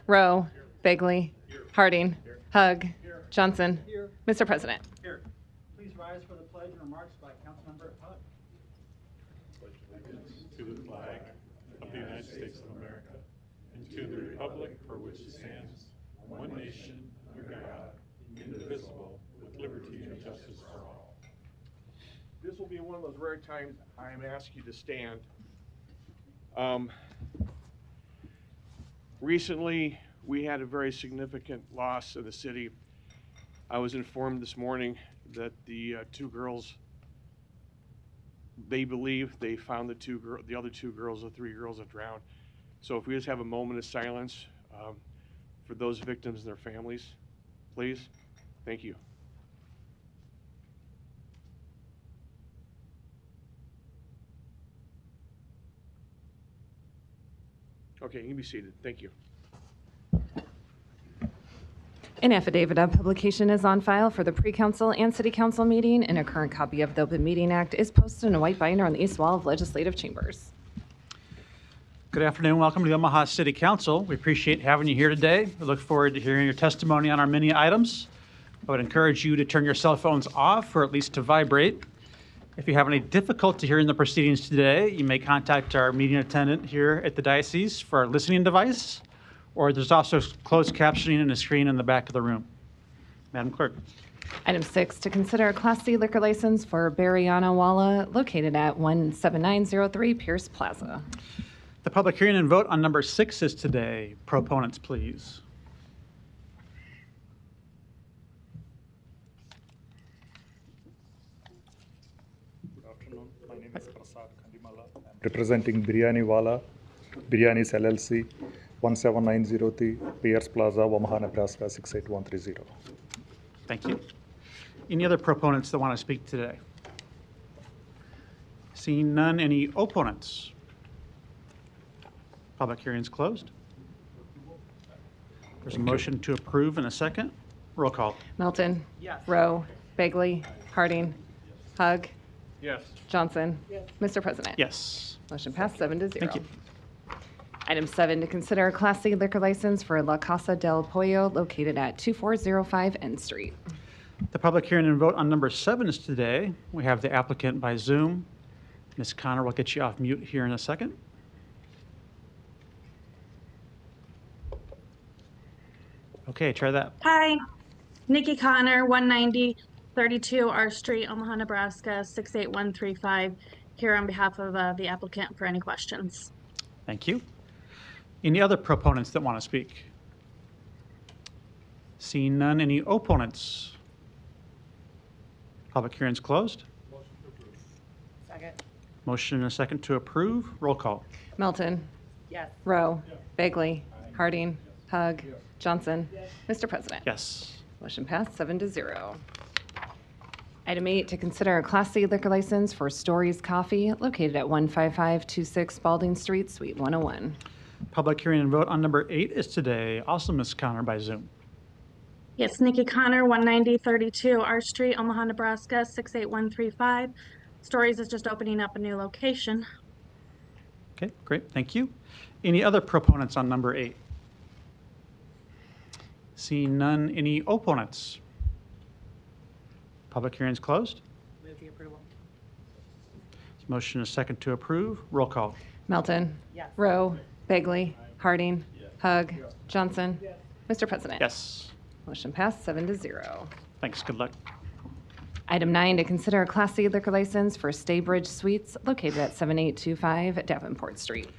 Rowe. Bagley. Harding. Hug. Johnson. Mr. President. Here. Please rise for the pledge and remarks by Councilmember Hug. To the flag of the United States of America and to the republic for which it stands, one nation, under God, indivisible, with liberty and justice for all. This will be one of those rare times I'm asking you to stand. Recently, we had a very significant loss in the city. I was informed this morning that the two girls, they believe they found the other two girls, the three girls that drowned. So if we just have a moment of silence for those victims and their families, please. Thank you. Okay, you can be seated. Thank you. An affidavit of publication is on file for the pre-council and city council meeting, and a current copy of the Open Meeting Act is posted in a white binder on the east wall of legislative chambers. Good afternoon. Welcome to the Omaha City Council. We appreciate having you here today. We look forward to hearing your testimony on our many items. I would encourage you to turn your cell phones off or at least to vibrate. If you have any difficulty hearing the proceedings today, you may contact our meeting attendant here at the diocese for a listening device, or there's also closed captioning and a screen in the back of the room. Madam Clerk. Item 6, to consider a Class C liquor license for Bariana Walla located at 17903 Pierce Plaza. The public hearing and vote on number 6 is today. Proponents, please. Good afternoon. My name is Prasad Kandimala. I'm representing Biryani Wala, Biryanis LLC, 17903 Pierce Plaza, Omaha, Nebraska 68130. Thank you. Any other proponents that want to speak today? Seeing none, any opponents? Public hearing is closed. There's a motion to approve in a second. Roll call. Melton. Rowe. Bagley. Harding. Hug. Yes. Johnson. Mr. President. Yes. Motion passed 7-0. Thank you. Item 7, to consider a Class C liquor license for La Casa del Pollo located at 2405 N Street. The public hearing and vote on number 7 is today. We have the applicant by Zoom. Ms. Connor will get you off mute here in a second. Okay, try that. Hi, Nikki Connor, 190 32 R Street, Omaha, Nebraska 68135. Here on behalf of the applicant for any questions. Thank you. Any other proponents that want to speak? Seeing none, any opponents? Public hearing's closed. Motion to approve. Second. Motion and a second to approve. Roll call. Melton. Yes. Rowe. Bagley. Harding. Hug. Johnson. Mr. President. Yes. Motion passed 7-0. Item 8, to consider a Class C liquor license for Stories Coffee located at 15526 Spalding Street, Suite 101. Public hearing and vote on number 8 is today. Also Ms. Connor by Zoom. Yes, Nikki Connor, 190 32 R Street, Omaha, Nebraska 68135. Stories is just opening up a new location. Okay, great. Thank you. Any other proponents on number 8? Seeing none, any opponents? Public hearing is closed. Move the approval. Motion is second to approve. Roll call. Melton. Yes. Rowe. Bagley. Harding. Hug. Johnson. Mr. President. Yes. Motion passed 7-0. Thanks. Good luck. Item 9, to consider a Class C liquor license for Staybridge Suites located at 7825 Davenport Street.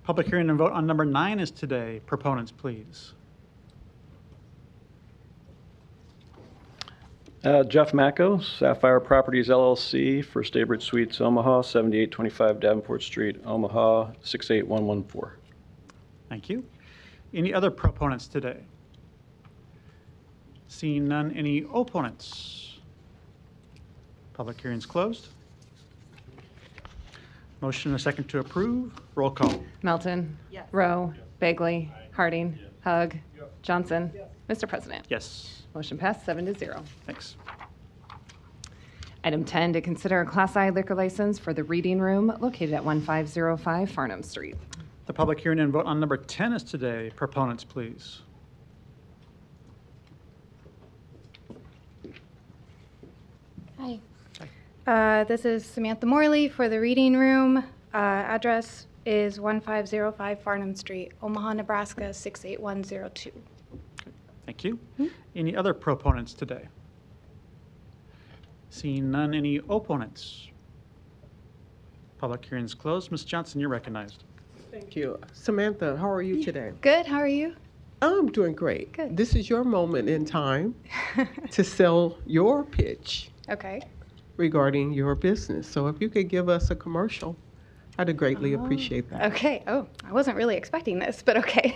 Public hearing and vote on number 9 is today. Proponents, please. Jeff Macko, Sapphire Properties LLC for Staybridge Suites, Omaha, 7825 Davenport Street, Omaha, 68114. Thank you. Any other proponents today? Seeing none, any opponents? Public hearing is closed. Motion and a second to approve. Roll call. Melton. Yes. Rowe. Bagley. Harding. Hug. Johnson. Mr. President. Yes. Motion passed 7-0. Thanks. Item 10, to consider a Class I liquor license for the Reading Room located at 1505 Farnham Street. The public hearing and vote on number 10 is today. Proponents, please. Hi. This is Samantha Morley for the reading room. Address is 1505 Farnham Street, Omaha, Nebraska 68102. Thank you. Any other proponents today? Seeing none, any opponents? Public hearing is closed. Ms. Johnson, you're recognized. Thank you. Samantha, how are you today? Good. How are you? I'm doing great. Good. This is your moment in time to sell your pitch Okay. regarding your business. So if you could give us a commercial, I'd greatly appreciate that. Okay. Oh, I wasn't really expecting this, but okay.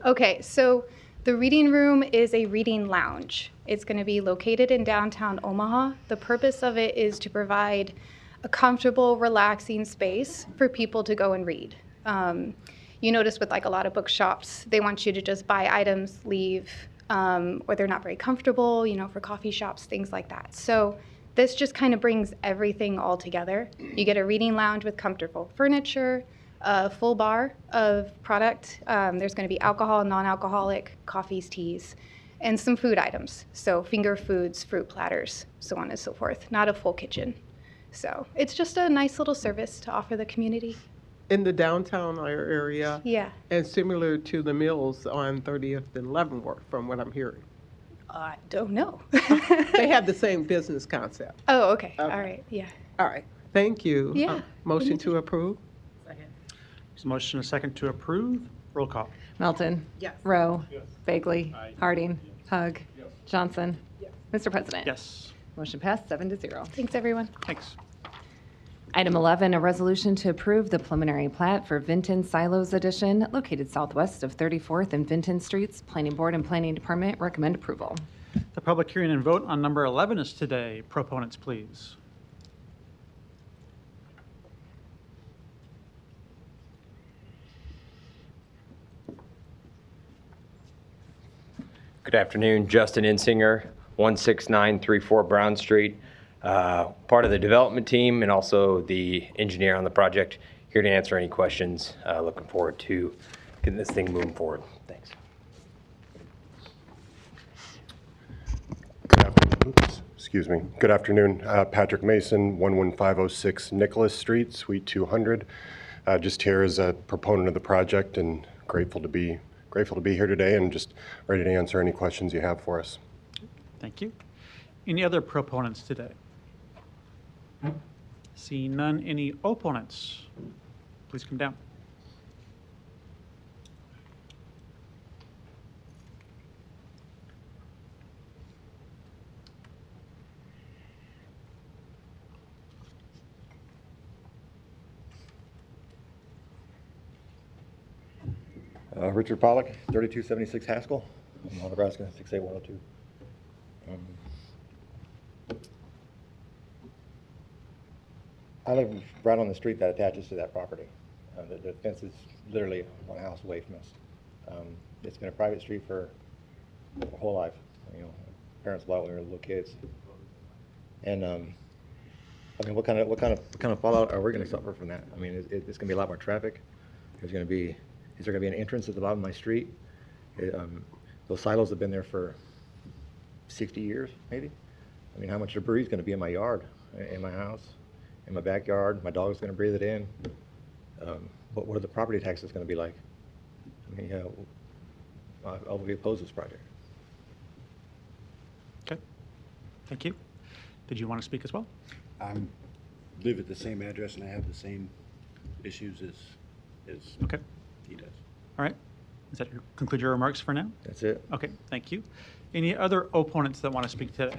Okay. So the reading room is a reading lounge. It's going to be located in downtown Omaha. The purpose of it is to provide a comfortable, relaxing space for people to go and read. You notice with like a lot of bookshops, they want you to just buy items, leave, or they're not very comfortable, you know, for coffee shops, things like that. So this just kind of brings everything all together. You get a reading lounge with comfortable furniture, a full bar of product. There's going to be alcohol, non-alcoholic, coffees, teas, and some food items. So finger foods, fruit platters, so on and so forth. Not a full kitchen. So it's just a nice little service to offer the community. In the downtown area Yeah. and similar to the mills on 30th and Leavenworth, from what I'm hearing. I don't know. They have the same business concept. Oh, okay. All Okay. right. Yeah. All right. Thank you. Yeah. Motion to approve? There's a motion and a second to approve. Roll call. Melton. Yes. Rowe. Bagley. Harding. Hug. Johnson. Mr. President. Yes. Motion passed 7-0. Thanks, everyone. Thanks. Item 11, a resolution to approve the preliminary plat for Vinton Silos Edition located southwest of 34th and Vinton Streets. Planning Board and Planning Department recommend approval. The public hearing and vote on number 11 is today. Proponents, please. Good afternoon, Justin Insinger, 16934 Brown Street. Part of the development team and also the engineer on the project. Here to answer any questions. Looking forward to getting this thing moving forward. Thanks. Good afternoon. Oops, excuse me. Good afternoon. Patrick Mason, 11506 Nicholas Street, Suite 200. Just here as a proponent of the project and grateful to be here today and just ready to answer any questions you have for us. Thank you. Any other proponents today? Seeing none, any opponents? Please come down. Richard Pollock, 3276 Haskell, Omaha, Nebraska 68102. I live right on the street that attaches to that property. The fence is literally 1 house away from us. It's been a private street for my whole life. You know, parents bought it when we were little kids. And I mean, what kind of fallout are we going to suffer from that? I mean, it's going to be a lot more traffic. Is there going to be an entrance at the bottom of my street? Those silos have been there for 60 years, maybe. I mean, how much debris is going to be in my yard, in my house, in my backyard? My dog's going to breathe it in. What are the property taxes going to be like? I mean, I'll be opposed to this project. Okay. Thank you. Did you want to speak as well? I live at the same address and I have the same issues as Okay. he does. All right. Does that conclude your remarks for now? That's it. Okay, thank you. Any other opponents that want to speak today?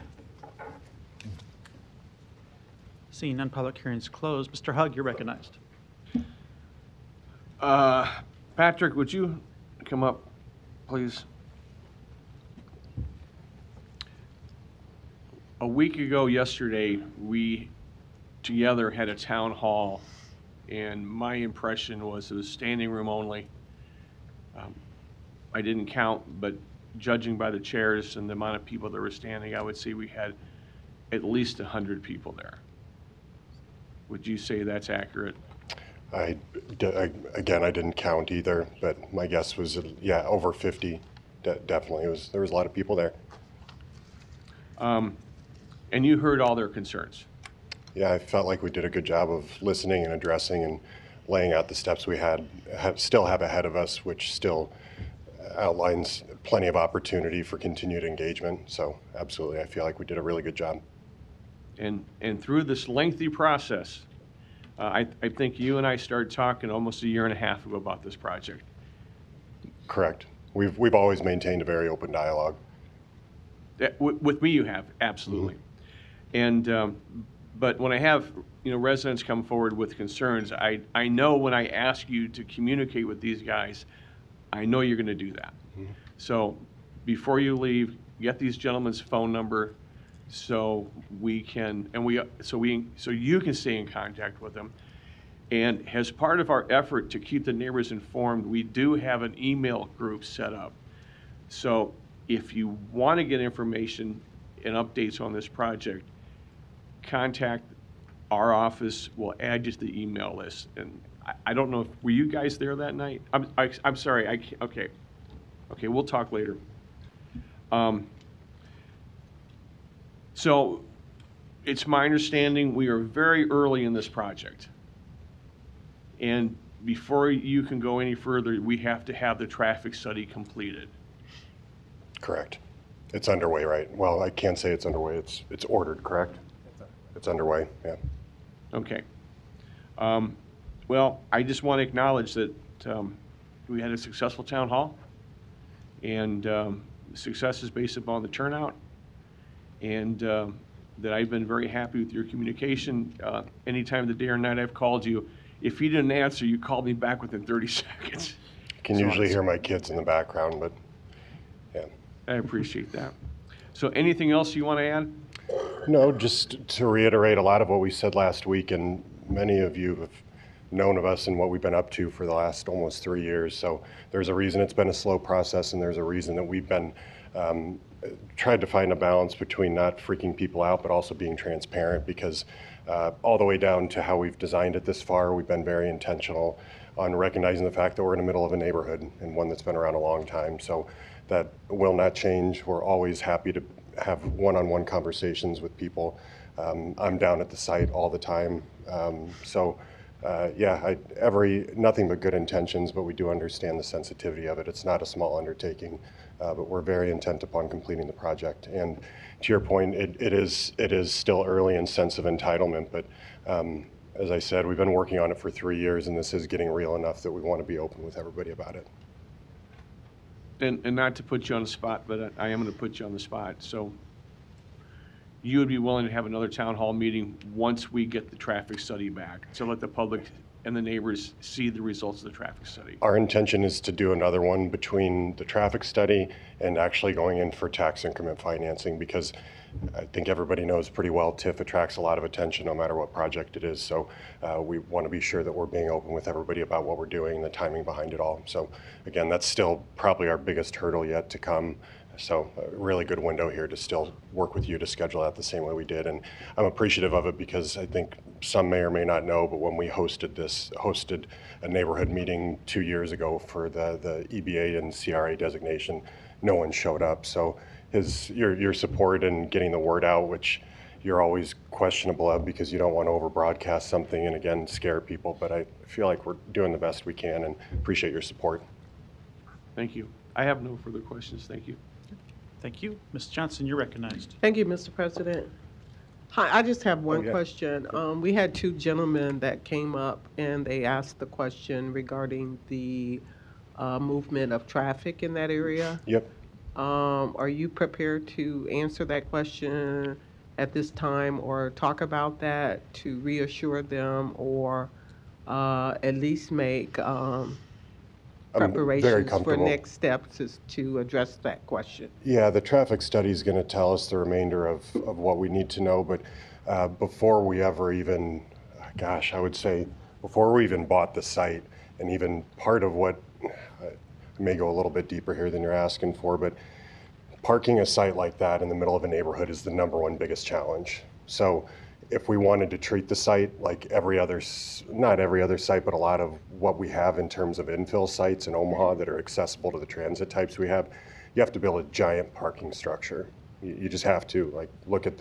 Seeing none, public hearings closed. Mr. Hugg, you're recognized. Patrick, would you come up, please? A week ago yesterday, we together had a town hall, and my impression was it was standing room only. I didn't count, but judging by the chairs and the amount of people that were standing, I would say we had at least 100 people there. Would you say that's accurate? Again, I didn't count either, but my guess was, yeah, over 50. Definitely, there was a lot of people there. And you heard all their concerns. Yeah, I felt like we did a good job of listening and addressing and laying out the steps we still have ahead of us, which still outlines plenty of opportunity for continued engagement. So absolutely, I feel like we did a really good job. And through this lengthy process, I think you and I started talking almost a year and a half ago about this project. Correct. We've always maintained a very open dialogue. With me, you have, absolutely. Mm-hmm. And but when I have residents come forward with concerns, I know when I ask you to communicate with these guys, I know you're going to do that. Mm-hmm. So before you leave, get these gentlemen's phone number so we can so you can stay in contact with them. And as part of our effort to keep the neighbors informed, we do have an email group set up. So if you want to get information and updates on this project, contact our office. We'll add you to the email list. And I don't know were you guys there that night? I'm sorry. Okay, we'll talk later. So it's my understanding we are very early in this project. And before you can go any further, we have to have the traffic study completed. Correct. It's underway, right? Well, I can't say it's underway. It's ordered, correct? It's underway, yeah. Okay. Well, I just want to acknowledge that we had a successful town hall, and the success is based upon the turnout, and that I've been very happy with your communication. Anytime of the day or night I've called you, if you didn't answer, you called me back within 30 seconds. You can usually hear my kids in the background, but yeah. I appreciate that. So anything else you want to add? No, just to reiterate a lot of what we said last week, and many of you have known of us and what we've been up to for the last almost 3 years. So there's a reason it's been a slow process, and there's a reason that we've been tried to find a balance between not freaking people out, but also being transparent, because all the way down to how we've designed it this far, we've been very intentional on recognizing the fact that we're in the middle of a neighborhood and one that's been around a long time. So that will not change. We're always happy to have one-on-one conversations with people. I'm down at the site all the time. Yeah, nothing but good intentions, but we do understand the sensitivity of it. It's not a small undertaking, but we're very intent upon completing the project. And to your point, it is still early in sense of entitlement, but as I said, we've been working on it for 3 years, and this is getting real enough that we want to be open with everybody about it. And not to put you on the spot, but I am going to put you on the spot. So you would be willing to have another town hall meeting once we get the traffic study back to let the public and the neighbors see the results of the traffic study? Our intention is to do another one between the traffic study and actually going in for tax increment financing, because I think everybody knows pretty well TIF attracts a lot of attention no matter what project it is. So we want to be sure that we're being open with everybody about what we're doing and the timing behind it all. So again, that's still probably our biggest hurdle yet to come. So a really good window here to still work with you to schedule that the same way we did. And I'm appreciative of it, because I think some may or may not know, but when we hosted a neighborhood meeting 2 years ago for the EBA and CRA designation, no one showed up. So your support in getting the word out, which you're always questionable of because you don't want to over broadcast something and again scare people, but I feel like we're doing the best we can and appreciate your support. Thank you. I have no further questions. Thank you. Thank you. Ms. Johnson, you're recognized. Thank you, Mr. President. Hi, I just have one question. We had two gentlemen that came up and they asked the question regarding the movement of traffic in that area. Yep. Are you prepared to answer that question at this time or talk about that to reassure them, or at least make preparations for next steps to address that question? Yeah, the traffic study is going to tell us the remainder of what we need to know, but before we ever even, I would say before we even bought the site, and even part of what, I may go a little bit deeper here than you're asking for, but parking a site like that in the middle of a neighborhood is the #1 biggest challenge. So if we wanted to treat the site like every other, not every other site, but a lot of what we have in terms of infill sites in Omaha that are accessible to the transit types we have, you have to build a giant parking structure. You just have to, like, look at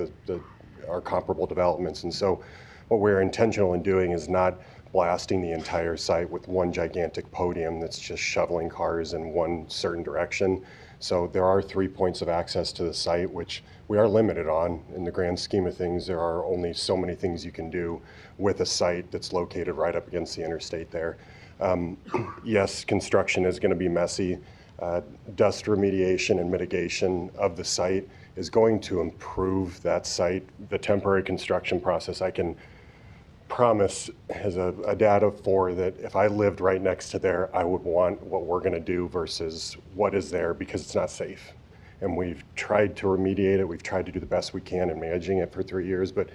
our comparable developments. And so what we're intentional in doing is not blasting the entire site with one gigantic podium that's just shoveling cars in one certain direction. So there are 3 points of access to the site, which we are limited on. In the grand scheme of things, there are only so many things you can do with a site that's located right up against the interstate there. Yes, construction is going to be messy. Dust remediation and mitigation of the site is going to improve that site. The temporary construction process, I can promise as a data for that if I lived right next to there, I would want what we're going to do versus what is there, because it's not safe. And we've tried to remediate it. We've tried to do the best we can in managing it for 3 years, but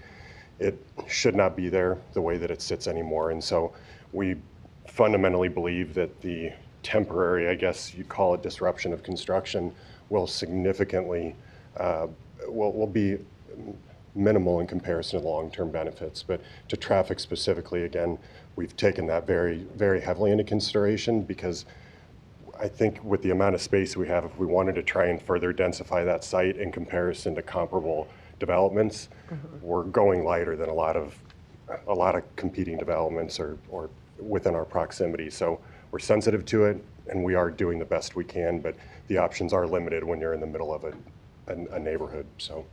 it should not be there the way that it sits anymore. And so we fundamentally believe that the temporary, I guess you'd call it, disruption of construction will significantly, will be minimal in comparison to the long-term benefits. But to traffic specifically, again, we've taken that very, very heavily into consideration, because I think with the amount of space we have, if we wanted to try and further densify that site in comparison to comparable developments, we're going lighter than a lot of competing developments or within our proximity. So we're sensitive to it, and we are doing the best we can, but the options are limited when you're in the middle of a neighborhood. So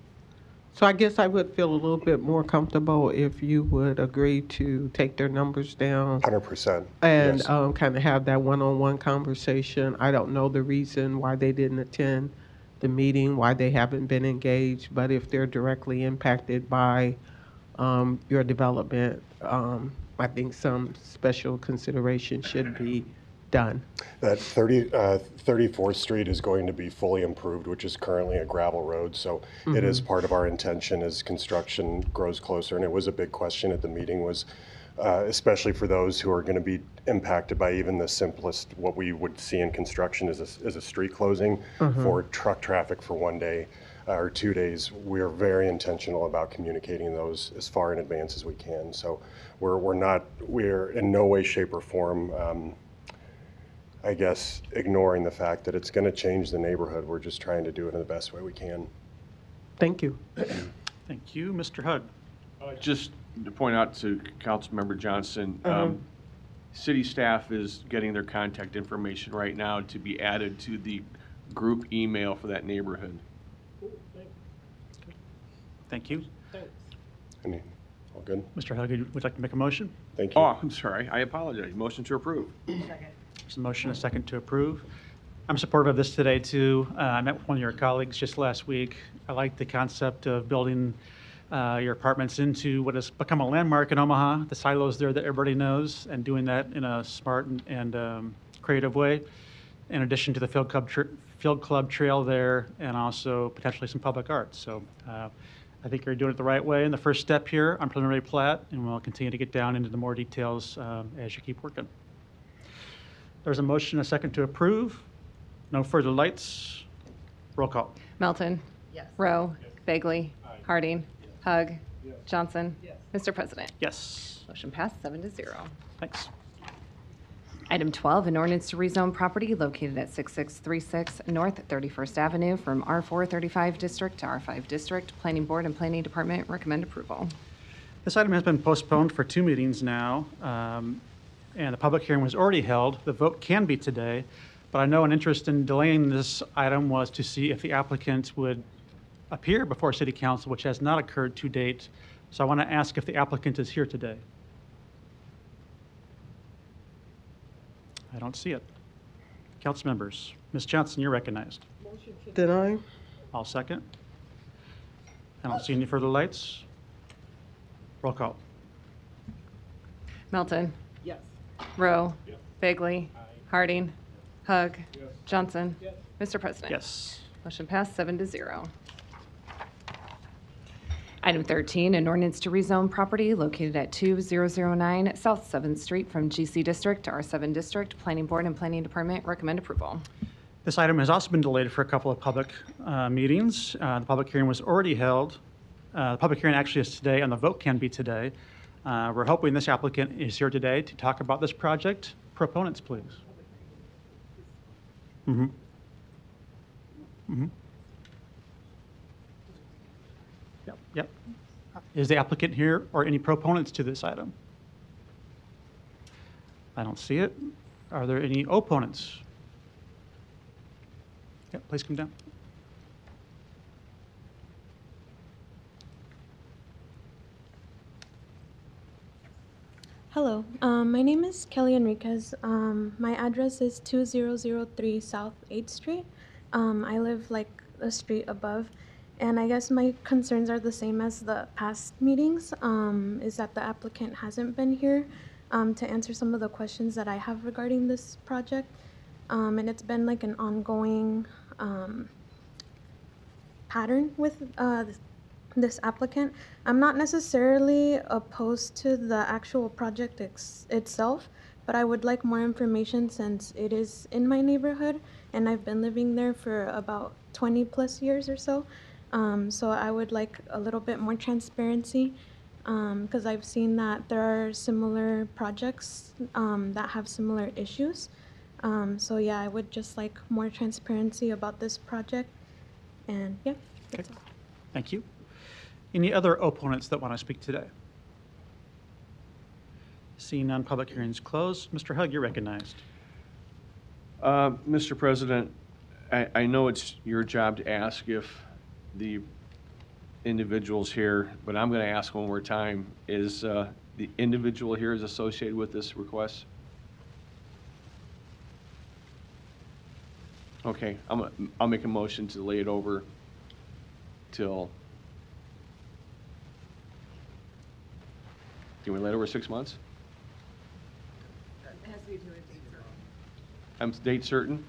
I guess I would feel a little bit more comfortable if you would agree to take their numbers down. 100%. And yes. Kind of have that one-on-one conversation. I don't know the reason why they didn't attend the meeting, why they haven't been engaged, but if they're directly impacted by your development, I think some special consideration should be done. That 34th Street is going to be fully improved, which is currently a gravel road. So it is part of our intention as construction grows closer. And it was a big question at the meeting, was especially for those who are going to be impacted by even the simplest, what we would see in construction is a street closing for truck traffic for 1 day or 2 days. We're very intentional about communicating those as far in advance as we can. So we're in no way, shape, or form I guess, ignoring the fact that it's going to change the neighborhood. We're just trying to do it in the best way we can. Thank you. Thank you. Mr. Hug. Just to point out to Councilmember Johnson, city staff is getting their contact information right now to be added to the group email for that neighborhood. Thank you. Any, all good? Mr. Hug, would you like to make a motion? Thank you. Oh, I'm sorry. I apologize. Motion to approve. There's a motion, a second to approve. I'm supportive of this today, too. I met with one of your colleagues just last week. I like the concept of building your apartments into what has become a landmark in Omaha, the silos there that everybody knows, and doing that in a smart and creative way, in addition to the Field Club trail there, and also potentially some public art. So I think you're doing it the right way in the first step here on preliminary plat, and we'll continue to get down into the more details as you keep working. There's a motion, a second to approve. No further lights. Roll call. Melton. Yes. Rowe. Bagley. Harding. Hug. Johnson. Mr. President. Yes. Motion passed 7-0. Thanks. Item 12, an ordinance to rezone property located at 6636 North 31st Avenue from R435 District to R5 District. Planning Board and Planning Department recommend approval. This item has been postponed for 2 meetings now, and the public hearing was already held. The vote can be today, but I know an interest in delaying this item was to see if the applicant would appear before City Council, which has not occurred to date. So I want to ask if the applicant is here today. I don't see it. Council members, Ms. Johnson, you're recognized. Deny? I'll second. I don't see any further lights. Roll call. Melton. Yes. Rowe. Bagley. Harding. Hug. Johnson. Mr. President. Yes. Motion passed 7-0. Item 13, an ordinance to rezone property located at 2009 South 7th Street from GC District to R7 District. Planning Board and Planning Department recommend approval. This item has also been delayed for a couple of public meetings. The public hearing was already held. The public hearing actually is today, and the vote can be today. We're hoping this applicant is here today to talk about this project. Proponents, please. Mm-hmm. Mm-hmm. Yep, yep. Is the applicant here or any proponents to this item? I don't see it. Are there any opponents? Yep, please come down. Hello, my name is Kelly Enriquez. My address is 2003 South 8th Street. I live like a street above, and I guess my concerns are the same as the past meetings, is that the applicant hasn't been here to answer some of the questions that I have regarding this project. And it's been like an ongoing pattern with this applicant. I'm not necessarily opposed to the actual project itself, but I would like more information since it is in my neighborhood and I've been living there for about 20 plus years or so. So I would like a little bit more transparency because I've seen that there are similar projects that have similar issues. So yeah, I would just like more transparency about this project. And yeah, that's all. Thank you. Any other opponents that want to speak today? Seeing none, public hearings closed. Mr. Hug, you're recognized. Mr. President, I know it's your job to ask if the individuals here, but I'm going to ask one more time. Is the individual here is associated with this request? Okay, I'll make a motion to lay it over till, can we lay it over 6 months? It has to be to a date I'm date certain?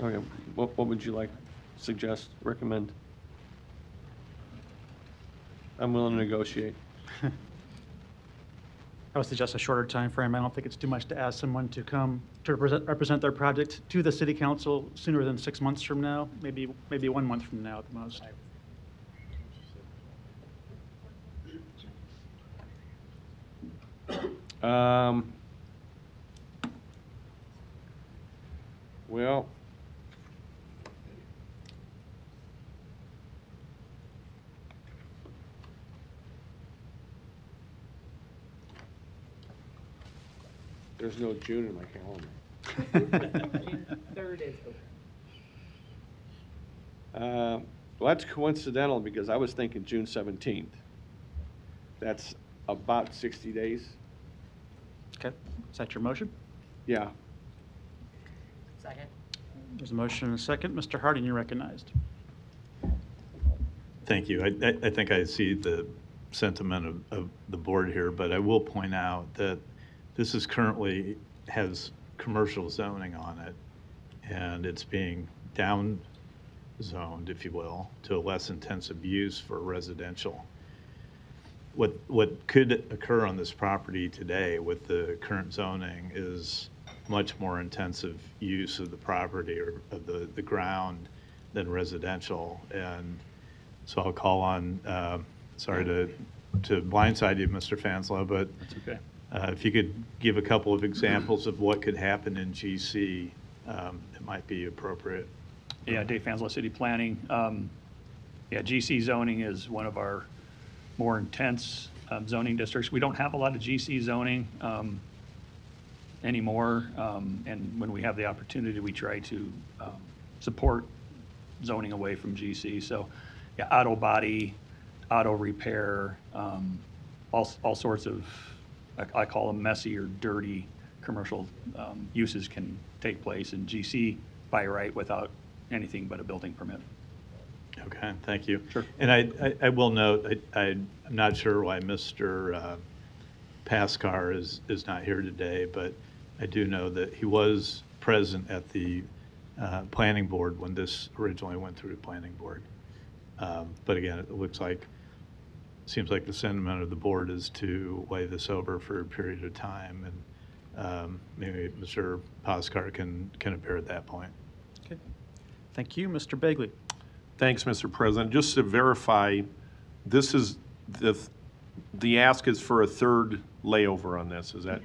Okay, what would you like, suggest, recommend? I'm willing to negotiate. I would suggest a shorter time frame. I don't think it's too much to ask someone to come to represent their project to the city council sooner than 6 months from now, maybe 1 month from now at the most. Well, there's no June in my calendar. June 3rd is open. Well, that's coincidental because I was thinking June 17th. That's about 60 days. Okay, is that your motion? Yeah. Second. There's a motion and a second. Mr. Harding, you're recognized. Thank you. I think I see the sentiment of the board here, but I will point out that this is currently has commercial zoning on it, and it's being down zoned, if you will, to a less intensive use for residential. What could occur on this property today with the current zoning is much more intensive use of the property or of the ground than residential. And so I'll call on, sorry to blindside you, Mr. Fanslow, but That's okay. If you could give a couple of examples of what could happen in GC, it might be appropriate. Yeah, Dave Fanslow, City Planning. Yeah, GC zoning is one of our more intense zoning districts. We don't have a lot of GC zoning anymore, and when we have the opportunity, we try to support zoning away from GC. So, yeah, auto body, auto repair, all sorts of, I call them messy or dirty commercial uses can take place in GC by right without anything but a building permit. Okay, thank you. Sure. And I will note, I'm not sure why Mr. Paskar is not here today, but I do know that he was present at the planning board when this originally went through the planning board. But again, it seems like the sentiment of the board is to lay this over for a period of time, and maybe Mr. Paskar can appear at that point. Okay. Thank you. Mr. Begley. Thanks, Mr. President. Just to verify, this is, the ask is for a third layover on this. Is that,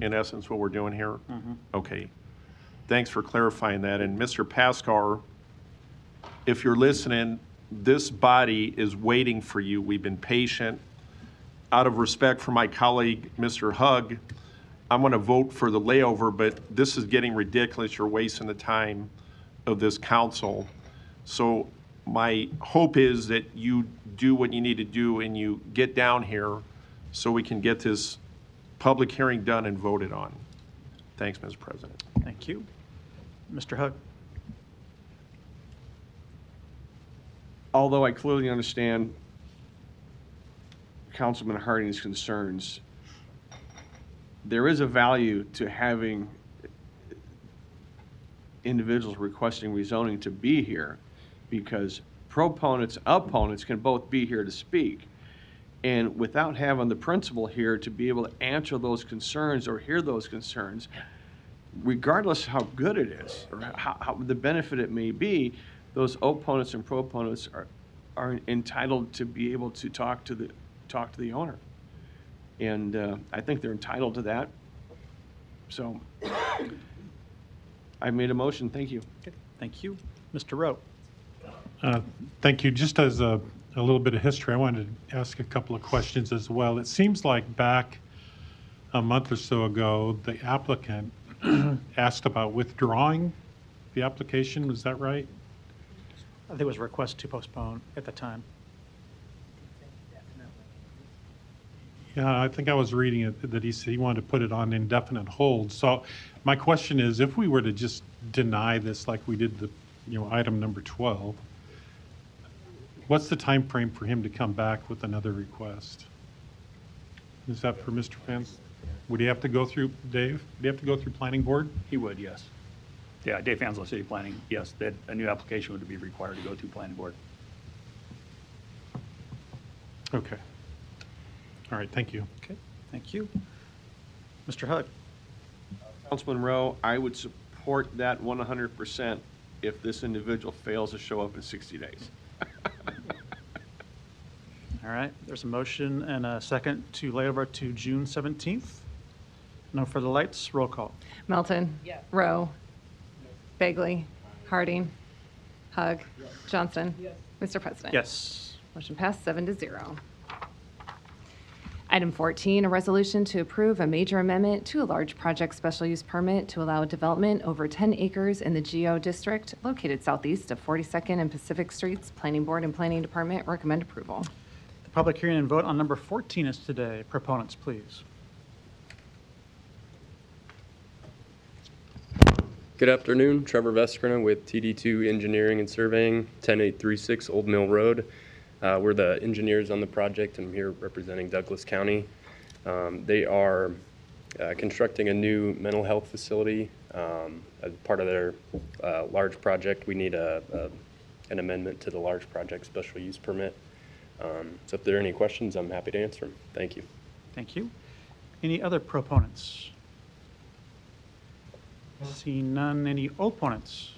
in essence, what we're doing here? Okay. Thanks for clarifying that. And Mr. Paskar, if you're listening, this body is waiting for you. We've been patient. Out of respect for my colleague, Mr. Hug, I'm going to vote for the layover, but this is getting ridiculous. You're wasting the time of this council. So my hope is that you do what you need to do and you get down here so we can get this public hearing done and voted on. Thanks, Mr. President. Thank you. Mr. Hug? Although I clearly understand Councilman Harding's concerns, there is a value to having individuals requesting rezoning to be here, because proponents, opponents can both be here to speak. And without having the principal here to be able to answer those concerns or hear those concerns, regardless how good it is or how the benefit it may be, those opponents and proponents are entitled to be able to talk to the owner. And I think they're entitled to that. So I made a motion. Thank you. Okay. Thank you. Mr. Rowe? Thank you. Just as a little bit of history, I wanted to ask a couple of questions as well. It seems like back a month or so ago, the applicant asked about withdrawing the application. Was that right? There was a request to postpone at the time. Yeah, I think I was reading it that he wanted to put it on indefinite hold. So my question is, if we were to just deny this like we did the, item number 12, what's the time frame for him to come back with another request? Is that for Mr. Fans? Would he have to go through, Dave? Would he have to go through planning board? He would, yes. Yeah, Dave Fanslow, City Planning, yes, that a new application would be required to go to planning board. Okay. All right, thank you. Okay, thank you. Mr. Hug? Councilman Rowe, I would support that 100% if this individual fails to show up in 60 days. All right, there's a motion and a second to lay over to June 17th. No further lights, roll call. Melton. Yes. Rowe. Bagley. Harding. Hug. Johnston. Mr. President. Yes. Motion passed 7-0. Item 14, a resolution to approve a major amendment to a large project special use permit to allow development over 10 acres in the GO district located southeast of 42nd and Pacific Streets. Planning Board and Planning Department recommend approval. The public hearing and vote on number 14 is today. Proponents, please. Good afternoon, Trevor Veskrina with TD2 Engineering and Surveying, 10836 Old Mill Road. We're the engineers on the project, and I'm here representing Douglas County. They are constructing a new mental health facility. As part of their large project, we need an amendment to the large project special use permit. So if there are any questions, I'm happy to answer them. Thank you. Thank you. Any other proponents? Seeing none, any opponents?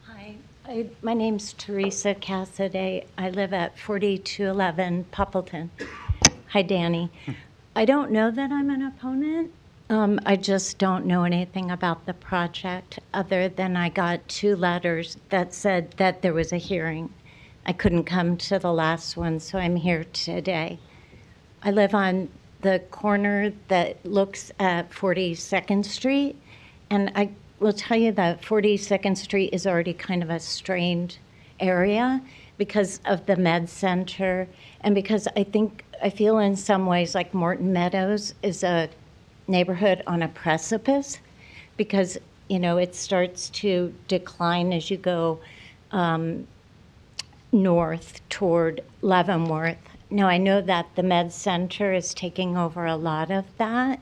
Hi, my name's Teresa Cassidy. I live at 4211 Poppleton. Hi, Danny. I don't know that I'm an opponent. I just don't know anything about the project other than I got 2 letters that said that there was a hearing. I couldn't come to the last one, so I'm here today. I live on the corner that looks at 42nd Street, and I will tell you that 42nd Street is already kind of a strained area because of the med center, and because I feel in some ways like Morton Meadows is a neighborhood on a precipice, because it starts to decline as you go north toward Leavenworth. Now, I know that the med center is taking over a lot of that,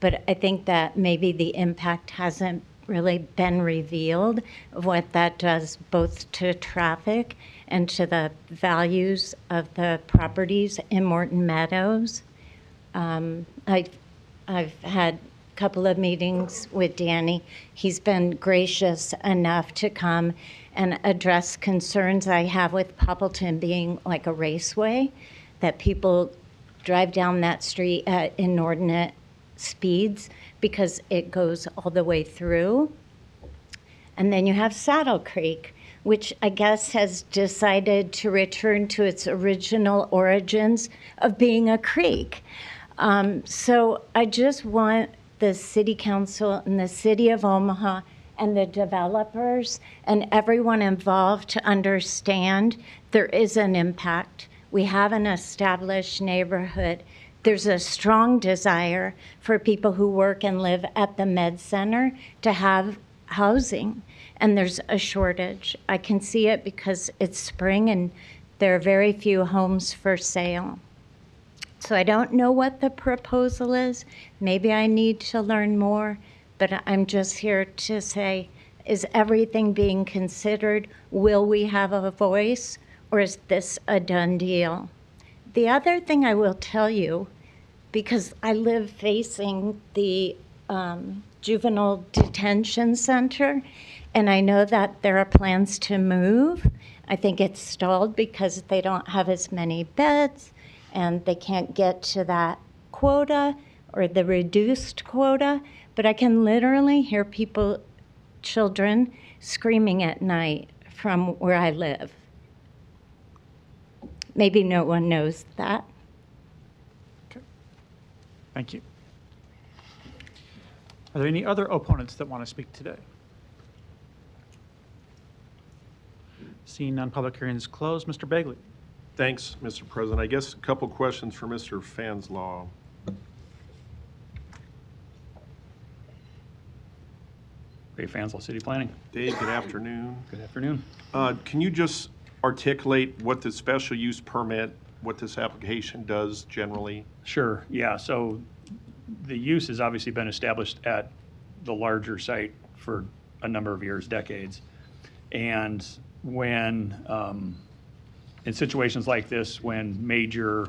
but I think that maybe the impact hasn't really been revealed of what that does both to traffic and to the values of the properties in Morton Meadows. I've had couple of meetings with Danny. He's been gracious enough to come and address concerns I have with Poppleton being like a raceway, that people drive down that street at inordinate speeds because it goes all the way through. And then you have Saddle Creek, which I guess has decided to return to its original origins of being a creek. So I just want the city council and the city of Omaha and the developers and everyone involved to understand there is an impact. We have an established neighborhood. There's a strong desire for people who work and live at the Med Center to have housing, and there's a shortage. I can see it because it's spring and there are very few homes for sale. So I don't know what the proposal is. Maybe I need to learn more, but I'm just here to say, is everything being considered? Will we have a voice, or is this a done deal? The other thing I will tell you, because I live facing the juvenile detention center, and I know that there are plans to move. I think it's stalled because they don't have as many beds and they can't get to that quota or the reduced quota. But I can literally hear people, children, screaming at night from where I live. Maybe no one knows that. Thank you. Are there any other opponents that want to speak today? Seeing none, public hearing is closed. Mr. Bagley. Thanks, Mr. President. I guess a couple questions for Mr. Fanslaw. Ray Fansel, City Planning. Dave, good afternoon. Good afternoon. Can you just articulate what the special use permit, what this application does generally? Sure, yeah. So the use has obviously been established at the larger site for a number of years, decades. And when, in situations like this, when major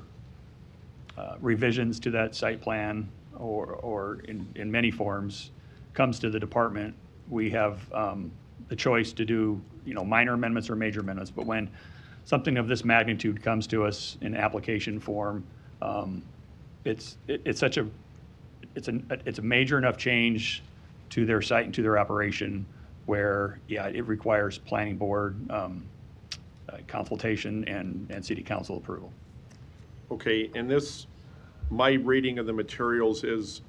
revisions to that site plan or in many forms comes to the department, we have the choice to do minor amendments or major amendments. But when something of this magnitude comes to us in application form, it's a major enough change to their site and to their operation where, yeah, it requires planning board consultation and city council approval. Okay, and this, my reading of the materials is,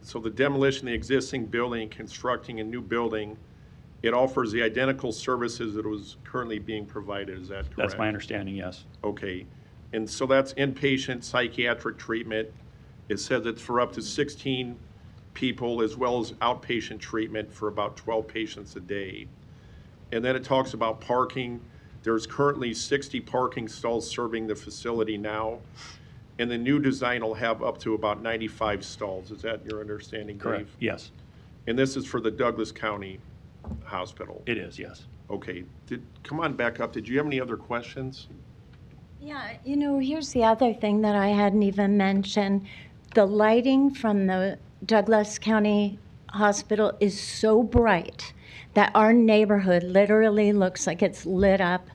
so the demolition of the existing building, constructing a new building, it offers the identical services that was currently being provided, is that correct? That's my understanding, yes. Okay, and so that's inpatient psychiatric treatment. It says it's for up to 16 people, as well as outpatient treatment for about 12 patients a day. And then it talks about parking. There's currently 60 parking stalls serving the facility now, and the new design will have up to about 95 stalls. Is that your understanding, Dave? Correct, yes. And this is for the Douglas County Hospital? It is, yes. Okay, come on back up. Did you have any other questions? Yeah, here's the other thing that I hadn't even mentioned. The lighting from the Douglas County Hospital is so bright that our neighborhood literally looks like it's lit up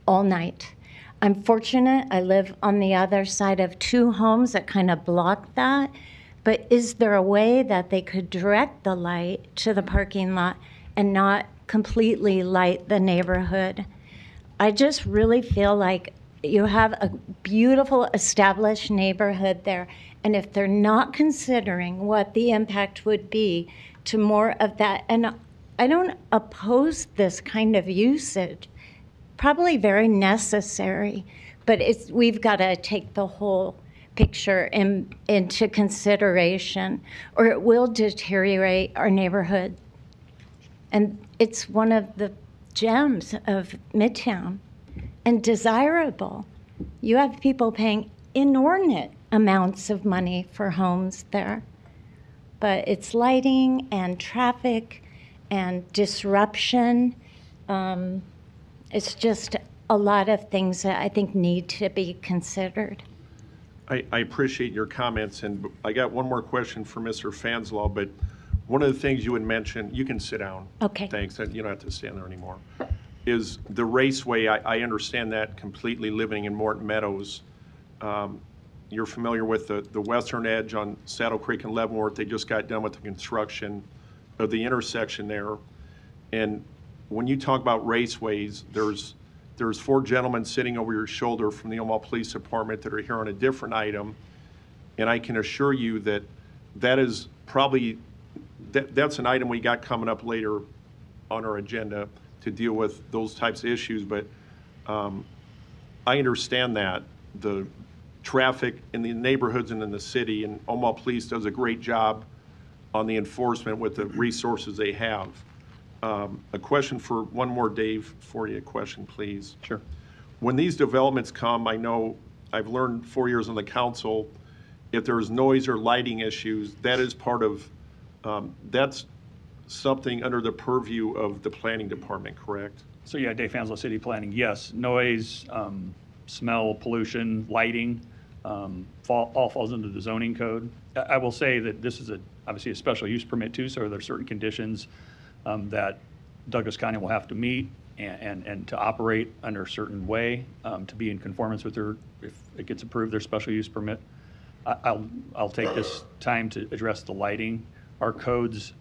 all night. I'm fortunate I live on the other side of two homes that kind of block that, but is there a way that they could direct the light to the parking lot and not completely light the neighborhood? I just really feel like you have a beautiful established neighborhood there, and if they're not considering what the impact would be to more of that, and I don't oppose this kind of usage, probably very necessary, but we've got to take the whole picture into consideration, or it will deteriorate our neighborhood. And it's one of the gems of Midtown and desirable. You have people paying inordinate amounts of money for homes there, but it's lighting and traffic and disruption. It's just a lot of things that I think need to be considered. I appreciate your comments, and I got one more question for Mr. Fanslaw, but one of the things you had mentioned, you can sit down. Okay. Thanks, you don't have to stand there anymore, is the raceway. I understand that completely, living in Morton Meadows. You're familiar with the western edge on Saddle Creek and Leavenworth. They just got done with the construction of the intersection there. And when you talk about raceways, there's 4 gentlemen sitting over your shoulder from the Omaha Police Department that are here on a different item. And I can assure you that that is probably, that's an item we got coming up later on our agenda to deal with those types of issues. But I understand that the traffic in the neighborhoods and in the city, and Omaha Police does a great job on the enforcement with the resources they have. A question for one more, Dave, for you. A question, please. Sure. When these developments come, I know I've learned 4 years on the council, if there's noise or lighting issues, that is part of, that's something under the purview of the planning department, correct? So yeah, Dave Fanslow, City Planning, yes. Noise, smell, pollution, lighting, all falls into the zoning code. I will say that this is obviously a special use permit too, so there are certain conditions that Douglas County will have to meet and to operate under a certain way to be in conformance with if it gets approved, their special use permit. I'll take this time to address the lighting. Our codes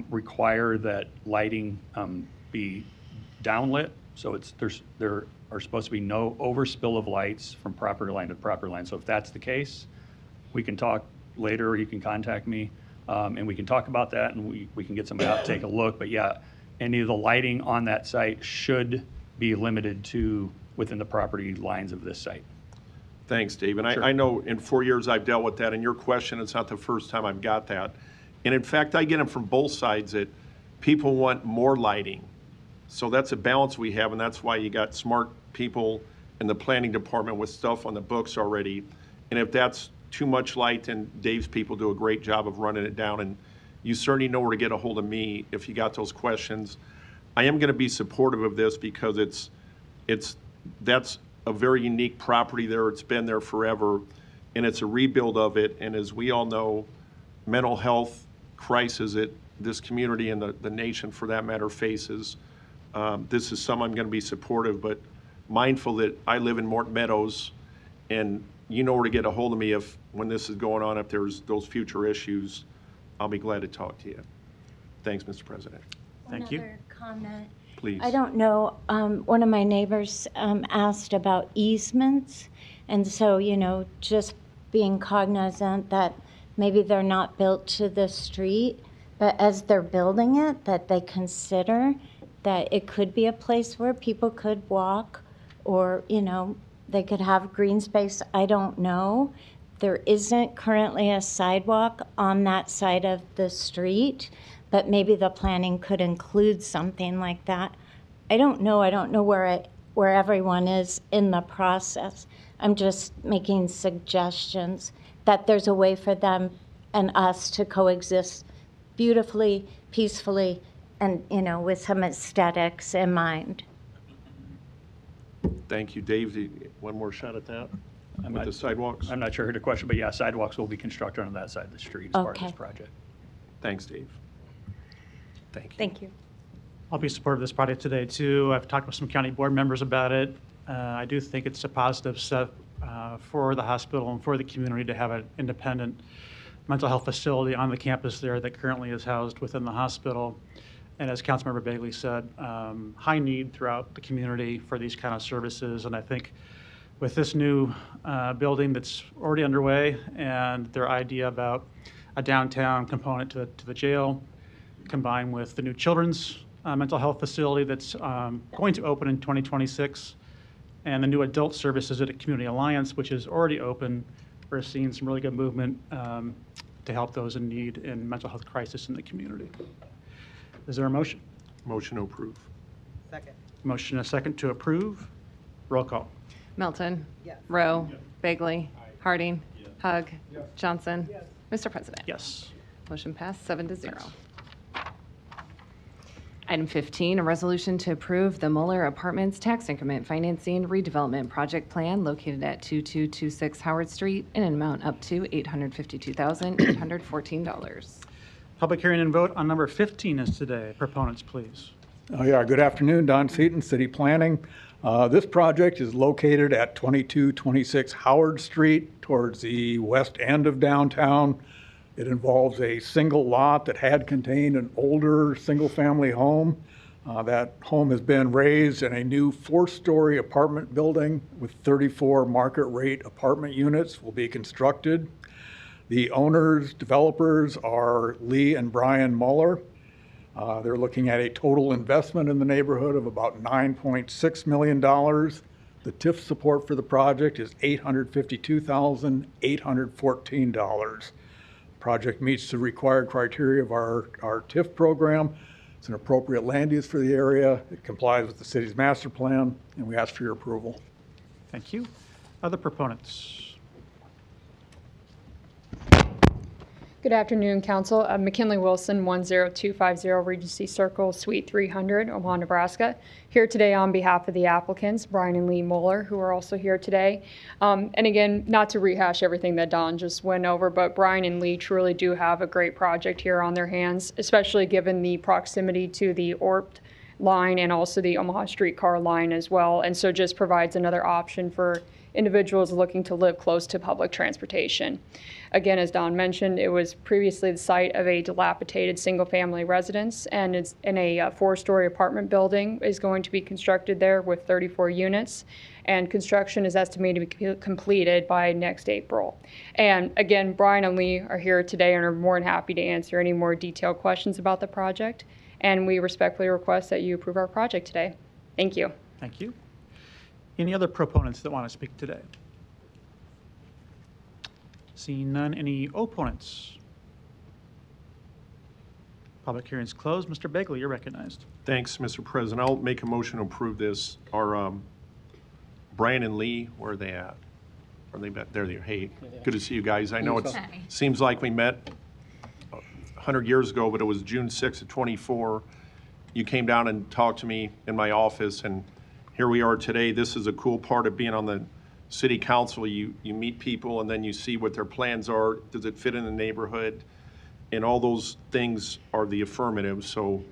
require that lighting be downlit, so there are supposed to be no overspill of lights from property line to property line. So if that's the case, we can talk later, or you can contact me, and we can talk about that, and we can get somebody out to take a look. But yeah, any of the lighting on that site should be limited to within the property lines of this site. Thanks, Dave. And Sure. I know in 4 years I've dealt with that, and your question, it's not the first time I've got that. And in fact, I get them from both sides that people want more lighting. So that's a balance we have, and that's why you got smart people in the planning department with stuff on the books already. And if that's too much light, then Dave's people do a great job of running it down. And you certainly know where to get a hold of me if you got those questions. I am going to be supportive of this because that's a very unique property there. It's been there forever, and it's a rebuild of it. And as we all know, mental health crisis that this community and the nation, for that matter, faces. This is something I'm going to be supportive, but mindful that I live in Morton Meadows, and you know where to get a hold of me when this is going on. If there's those future issues, I'll be glad to talk to you. Thanks, Mr. President. Thank you. One other comment. Please. I don't know, one of my neighbors asked about easements, and so, just being cognizant that maybe they're not built to the street, but as they're building it, that they consider that it could be a place where people could walk, or, they could have green space. I don't know. There isn't currently a sidewalk on that side of the street, but maybe the planning could include something like that. I don't know. I don't know where everyone is in the process. I'm just making suggestions that there's a way for them and us to coexist beautifully, peacefully, and, with some aesthetics in mind. Thank you. Dave, one more shot at that with the sidewalks? I'm not sure I heard the question, but yeah, sidewalks will be constructed on that side of the street as part of this project. Thanks, Dave. Thank you. Thank you. I'll be supportive of this project today, too. I've talked with some county board members about it. I do think it's a positive step for the hospital and for the community to have an independent mental health facility on the campus there that currently is housed within the hospital. And as Councilmember Bailey said, high need throughout the community for these kind of services. And I think with this new building that's already underway and their idea about a downtown component to the jail, combined with the new children's mental health facility that's going to open in 2026, and the new adult services at a Community Alliance, which is already open, we're seeing some really good movement to help those in need in mental health crisis in the community. Is there a motion? Motion to approve. Second. Motion and a second to approve. Roll call. Melton. Yes. Rowe. Bagley. Harding. Hug. Johnson. Mr. President. Yes. Motion passed 7-0. Item 15, a resolution to approve the Mueller Apartments Tax Increment Financing Redevelopment Project Plan located at 2226 Howard Street in an amount up to $852,814. Public hearing and vote on number 15 is today. Proponents, please. Yeah, good afternoon, Don Seaton, City Planning. This project is located at 2226 Howard Street towards the west end of downtown. It involves a single lot that had contained an older single-family home. That home has been raised in a new 4-story apartment building with 34 market-rate apartment units will be constructed. The owners, developers are Lee and Brian Mueller. They're looking at a total investment in the neighborhood of about $9.6 million. The TIF support for the project is $852,814. Project meets the required criteria of our TIF program. It's an appropriate land use for the area. It complies with the city's master plan, and we ask for your approval. Thank you. Other proponents? Good afternoon, Council. McKinley Wilson, 10250 Regency Circle, Suite 300, Omaha, Nebraska. Here today on behalf of the applicants, Brian and Lee Mueller, who are also here today. And again, not to rehash everything that Don just went over, but Brian and Lee truly do have a great project here on their hands, especially given the proximity to the ORPT line and also the Omaha streetcar line as well. And so just provides another option for individuals looking to live close to public transportation. Again, as Don mentioned, it was previously the site of a dilapidated single-family residence, and it's in a 4-story apartment building is going to be constructed there with 34 units, and construction is estimated to be completed by next April. And again, Brian and Lee are here today and are more than happy to answer any more detailed questions about the project, and we respectfully request that you approve our project today. Thank you. Thank you. Any other proponents that want to speak today? Seeing none, any opponents? Public hearing's closed. Mr. Begley, you're recognized. Thanks, Mr. President. I'll make a motion to approve this. Our Brian and Lee, where are they at? Are they back? There they are. Hey, good to see you guys. I know it seems like we met 100 years ago, but it was June 6th of 24. You came down and talked to me in my office, and here we are today. This is a cool part of being on the city council. You meet people and then you see what their plans are. Does it fit in the neighborhood? And all those things are the affirmative. So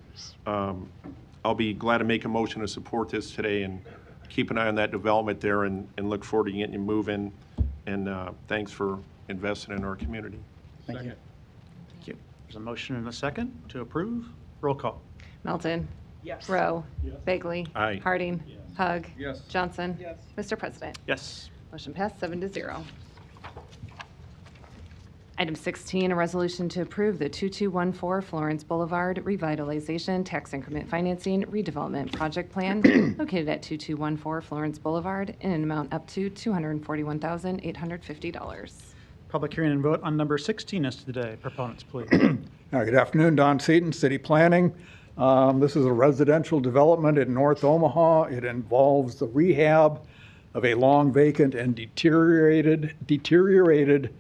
I'll be glad to make a motion to support this today and keep an eye on that development there and look forward to getting you moving. And thanks for investing in our community. Thank you. Thank you. There's a motion and a second to approve. Roll call. Melton. Yes. Rowe. Bagley. Aye. Harding. Hug. Yes. Johnson. Yes. Mr. President. Yes. Motion passed 7-0. Item 16, a resolution to approve the 2214 Florence Boulevard Revitalization Tax Increment Financing Redevelopment Project Plan located at 2214 Florence Boulevard in an amount up to $241,850. Public hearing and vote on number 16 is today. Proponents, please. Good afternoon, Don Seaton, City Planning. This is a residential development in North Omaha. It involves the rehab of a long vacant and deteriorated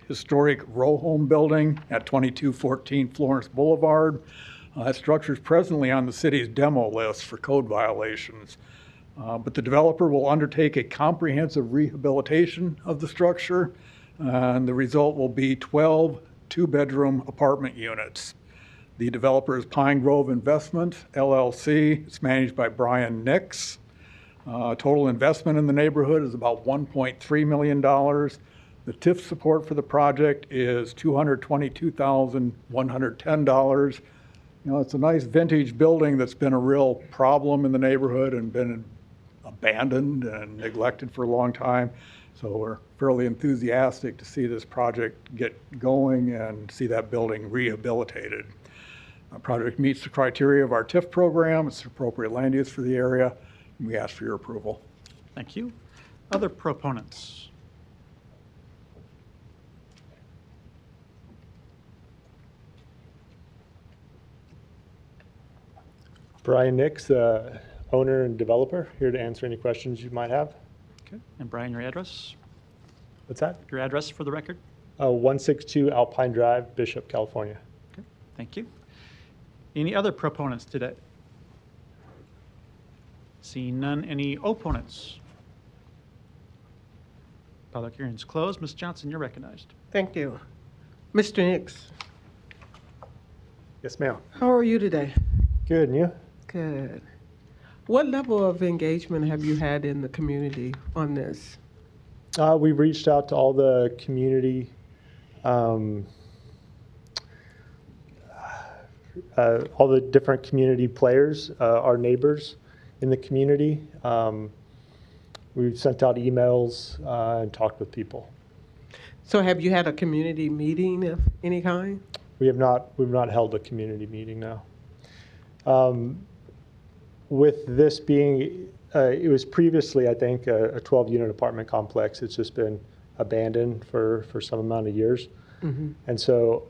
historic row home building at 2214 Florence Boulevard. That structure is presently on the city's demo list for code violations. But the developer will undertake a comprehensive rehabilitation of the structure, and the result will be 12 two-bedroom apartment units. The developer is Pine Grove Investment, LLC. It's managed by Brian Nix. Total investment in the neighborhood is about $1.3 million. The TIF support for the project is $222,110. You know, it's a nice vintage building that's been a real problem in the neighborhood and been abandoned and neglected for a long time. So we're fairly enthusiastic to see this project get going and see that building rehabilitated. The project meets the criteria of our TIF program. It's appropriate land use for the area. We ask for your approval. Thank you. Other proponents? Brian Nix, owner and developer, here to answer any questions you might have. Okay. And Brian, your address? What's that? Your address for the record? 162 Alpine Drive, Bishop, California. Okay. Thank you. Any other proponents today? Seeing none, any opponents? Public hearing is closed. Ms. Johnson, you're recognized. Thank you. Mr. Nix, Yes, ma'am. how are you today? Good, and you? Good. What level of engagement have you had in the community on this? We've reached out to all the community, all the different community players, our neighbors in the community. We've sent out emails and talked with people. So have you had a community meeting of any kind? We've not held a community meeting now. With this being, it was previously, I think, a 12-unit apartment complex. It's just been abandoned for some amount of years. Mhm. And so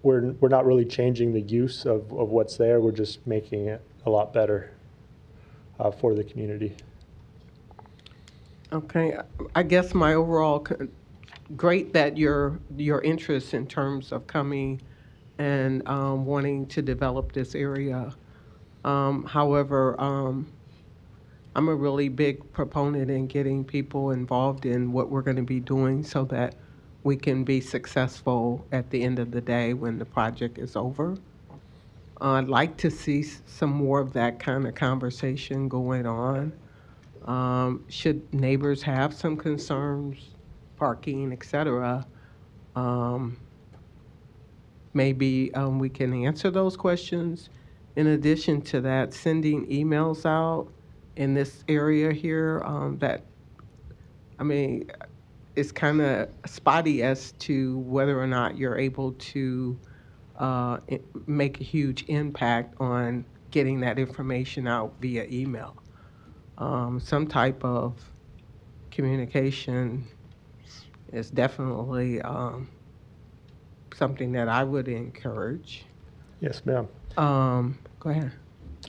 we're not really changing the use of what's there. We're just making it a lot better for the community. Okay, I guess my overall, great that your interest in terms of coming and wanting to develop this area. However, I'm a really big proponent in getting people involved in what we're going to be doing so that we can be successful at the end of the day when the project is over. I'd like to see some more of that kind of conversation going on. Should neighbors have some concerns, parking, et cetera, maybe we can answer those questions. In addition to that, sending emails out in this area here that, I mean, it's kind of spotty as to whether or not you're able to make a huge impact on getting that information out via email. Some type of communication is definitely something that I would encourage. Yes, ma'am. Go ahead.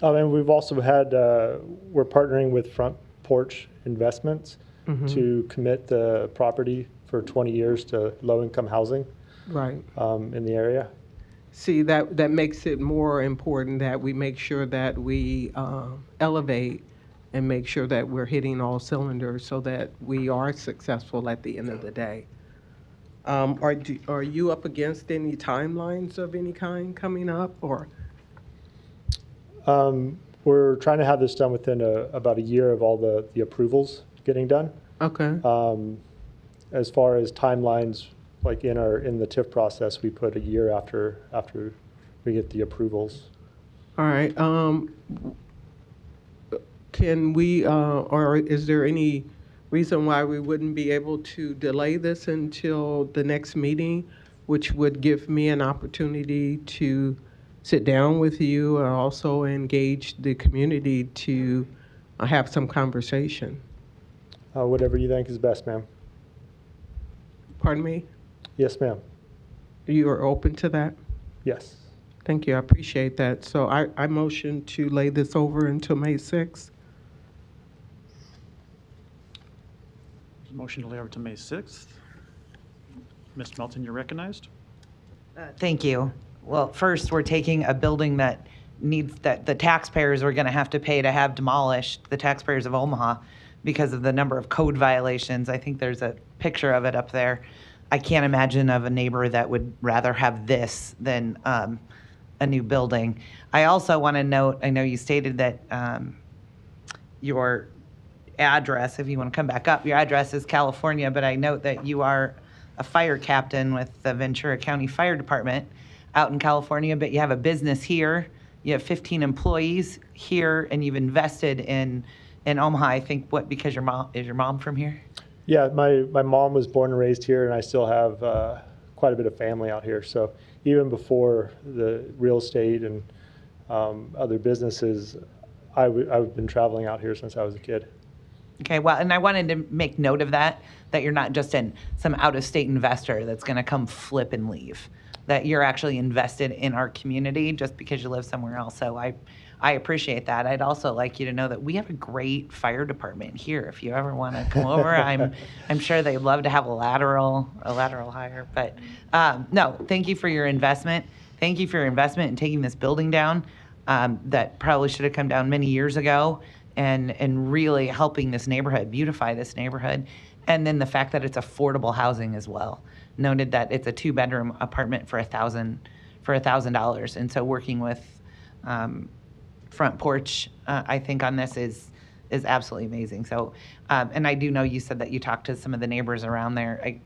And we've also had, we're partnering with Front Porch Investments Mhm. to commit the property for 20 years to low-income housing Right. in the area. See, that makes it more important that we make sure that we elevate and make sure that we're hitting all cylinders so that we are successful at the end of the day. Are you up against any timelines of any kind coming up, or? We're trying to have this done within about a year of all the approvals getting done. Okay. As far as timelines, like in the TIF process, we put a year after we get the approvals. All right. Can we, or is there any reason why we wouldn't be able to delay this until the next meeting, which would give me an opportunity to sit down with you and also engage the community to have some conversation? Whatever you think is best, ma'am. Pardon me? Yes, ma'am. You are open to that? Yes. Thank you. I appreciate that. So I motion to lay this over until May 6th. Motion to lay over to May 6th. Ms. Melton, you're recognized. Thank you. Well, first, we're taking a building that needs, that the taxpayers are going to have to pay to have demolished, the taxpayers of Omaha, because of the number of code violations. I think there's a picture of it up there. I can't imagine of a neighbor that would rather have this than a new building. I also want to note, I know you stated that your address, if you want to come back up, your address is California, but I note that you are a fire captain with the Ventura County Fire Department out in California, but you have a business here. You have 15 employees here, and you've invested in Omaha. I think because your mom from here? Yeah, my mom was born and raised here, and I still have quite a bit of family out here. So even before the real estate and other businesses, I've been traveling out here since I was a kid. Okay, well, and I wanted to make note of that you're not just some out-of-state investor that's going to come flip and leave, that you're actually invested in our community just because you live somewhere else. So I appreciate that. I'd also like you to know that we have a great fire department here. If you ever want to come over, I'm sure they'd love to have a lateral hire. But no, thank you for your investment. Thank you for your investment in taking this building down. That probably should have come down many years ago. and really helping this neighborhood, beautify this neighborhood. And then the fact that it's affordable housing as well. Noted that it's a 2-bedroom apartment for $1,000. And so working with Front Porch, I think on this is absolutely amazing. So, and I do know you said that you talked to some of the neighbors around there.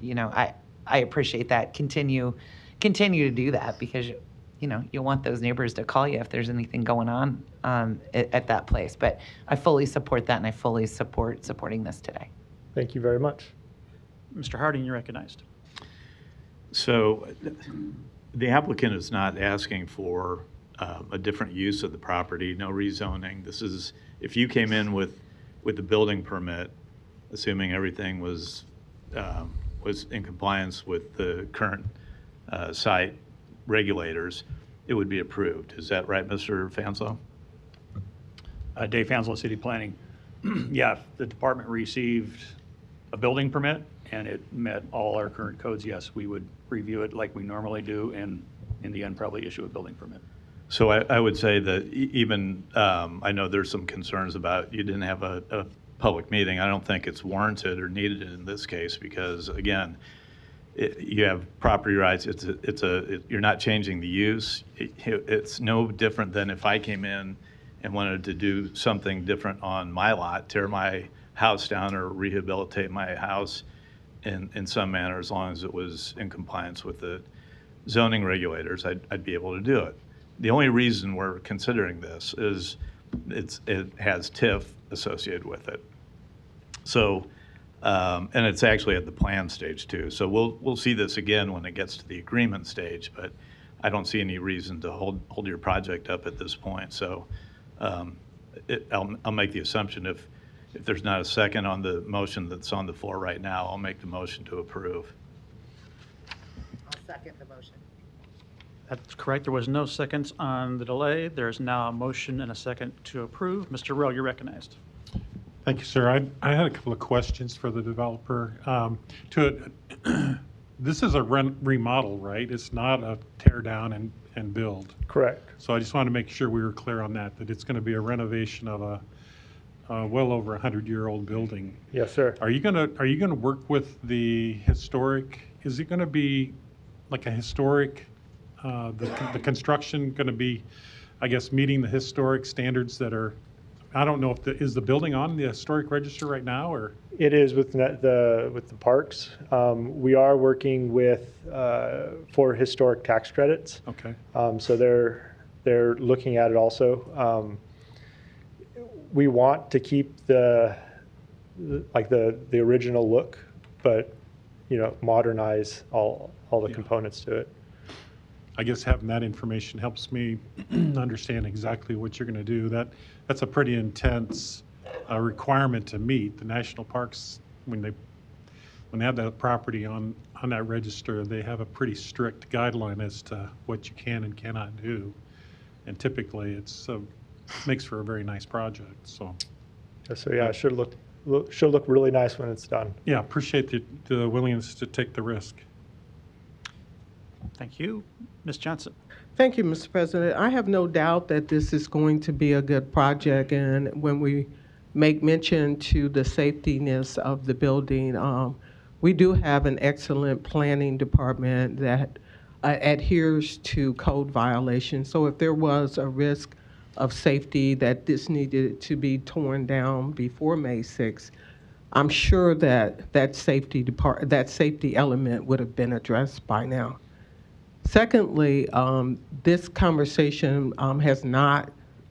I appreciate that. Continue to do that, because you'll want those neighbors to call you if there's anything going on at that place. But I fully support that, and I fully support supporting this today. Thank you very much. Mr. Harding, you're recognized. So the applicant is not asking for a different use of the property, no rezoning. This is, if you came in with the building permit, assuming everything was in compliance with the current site regulators, it would be approved. Is that right, Mr. Fanslow? Dave Fanslow, City Planning. Yeah, if the department received a building permit and it met all our current codes, yes, we would review it like we normally do, and in the end, probably issue a building permit. So I would say that even, I know there's some concerns about you didn't have a public meeting. I don't think it's warranted or needed in this case, because again, you have property rights. You're not changing the use. It's no different than if I came in and wanted to do something different on my lot, tear my house down or rehabilitate my house in some manner, as long as it was in compliance with the zoning regulators, I'd be able to do it. The only reason we're considering this is it has TIF associated with it. So, and it's actually at the plan stage too. So we'll see this again when it gets to the agreement stage, but I don't see any reason to hold your project up at this point. So I'll make the assumption if there's not a second on the motion that's on the floor right now, I'll make the motion to approve. I'll second the motion. That's correct. There was no seconds on the delay. There's now a motion and a second to approve. Mr. Rowe, you're recognized. Thank you, sir. I had a couple of questions for the developer. This is a remodel, right? It's not a tear down and build. Correct. So I just wanted to make sure we were clear on that it's going to be a renovation of a well over 100-year-old building. Yes, sir. Are you gonna work with the historic? Is it going to be like a historic? The construction going to be, I guess, meeting the historic standards that are. I don't know if is the building on the historic register right now, or it is with the parks. We are working with for historic tax credits. Okay. So they're looking at it also. We want to keep the original look, but modernize all the components to it. I guess having that information helps me understand exactly what you're going to do. That's a pretty intense requirement to meet. The national parks, when they have that property on that register, they have a pretty strict guideline as to what you can and cannot do. And typically, it's makes for a very nice project. So yeah, it should look really nice when it's done. Yeah, appreciate the willingness to take the risk. Thank you. Ms. Johnson. Thank you, Mr. President. I have no doubt that this is going to be a good project, and when we make mention to the safetiness of the building, we do have an excellent planning department that adheres to code violations. So if there was a risk of safety that this needed to be torn down before May 6th, I'm sure that safety element would have been addressed by now. Secondly, this conversation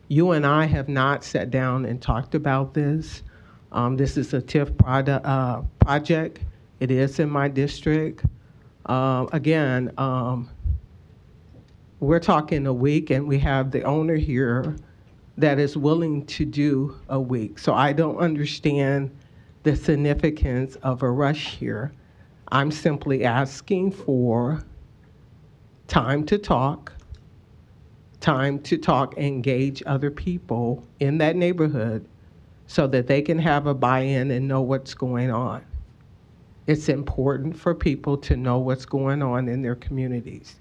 you and I have not sat down and talked about this. This is a TIF project. It is in my district. Again, we're talking a week, and we have the owner here that is willing to do a week. So I don't understand the significance of a rush here. I'm simply asking for time to talk, engage other people in that neighborhood so that they can have a buy-in and know what's going on. It's important for people to know what's going on in their communities.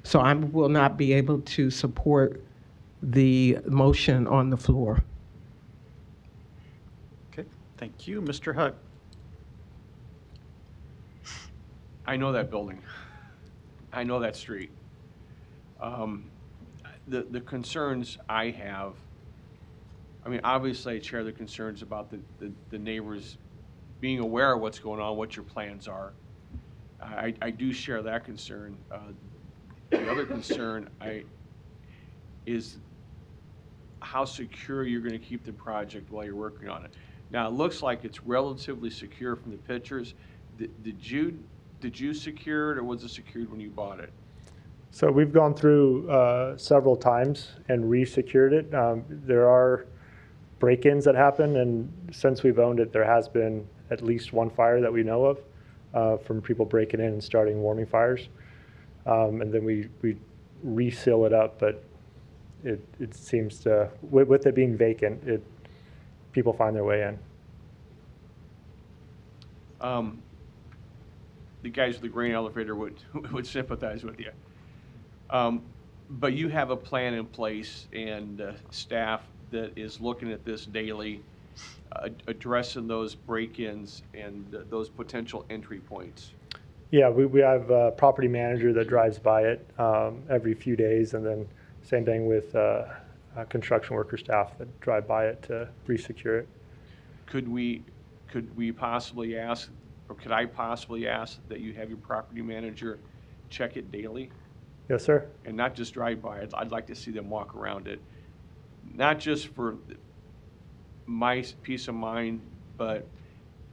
So I will not be able to support the motion on the floor. Okay, thank you. Mr. Hug. I know that building. I know that street. The concerns I have, I mean, obviously I share the concerns about the neighbors being aware of what's going on, what your plans are. I do share that concern. The other concern is how secure you're going to keep the project while you're working on it. Now, it looks like it's relatively secure from the pictures. Did you secure it, or was it secured when you bought it? So we've gone through several times and re-secured it. There are break-ins that happen, and since we've owned it, there has been at least one fire that we know of from people breaking in and starting warming fires. And then we re-seal it up, but it seems to, with it being vacant, people find their way in. The guys with the grain elevator would sympathize with you. But you have a plan in place and staff that is looking at this daily, addressing those break-ins and those potential entry points. Yeah, we have a property manager that drives by it every few days, and then same thing with construction worker staff that drive by it to re-secure it. Could we possibly ask, or could I possibly ask that you have your property manager check it daily? Yes, sir. And not just drive by it. I'd like to see them walk around it, not just for my peace of mind, but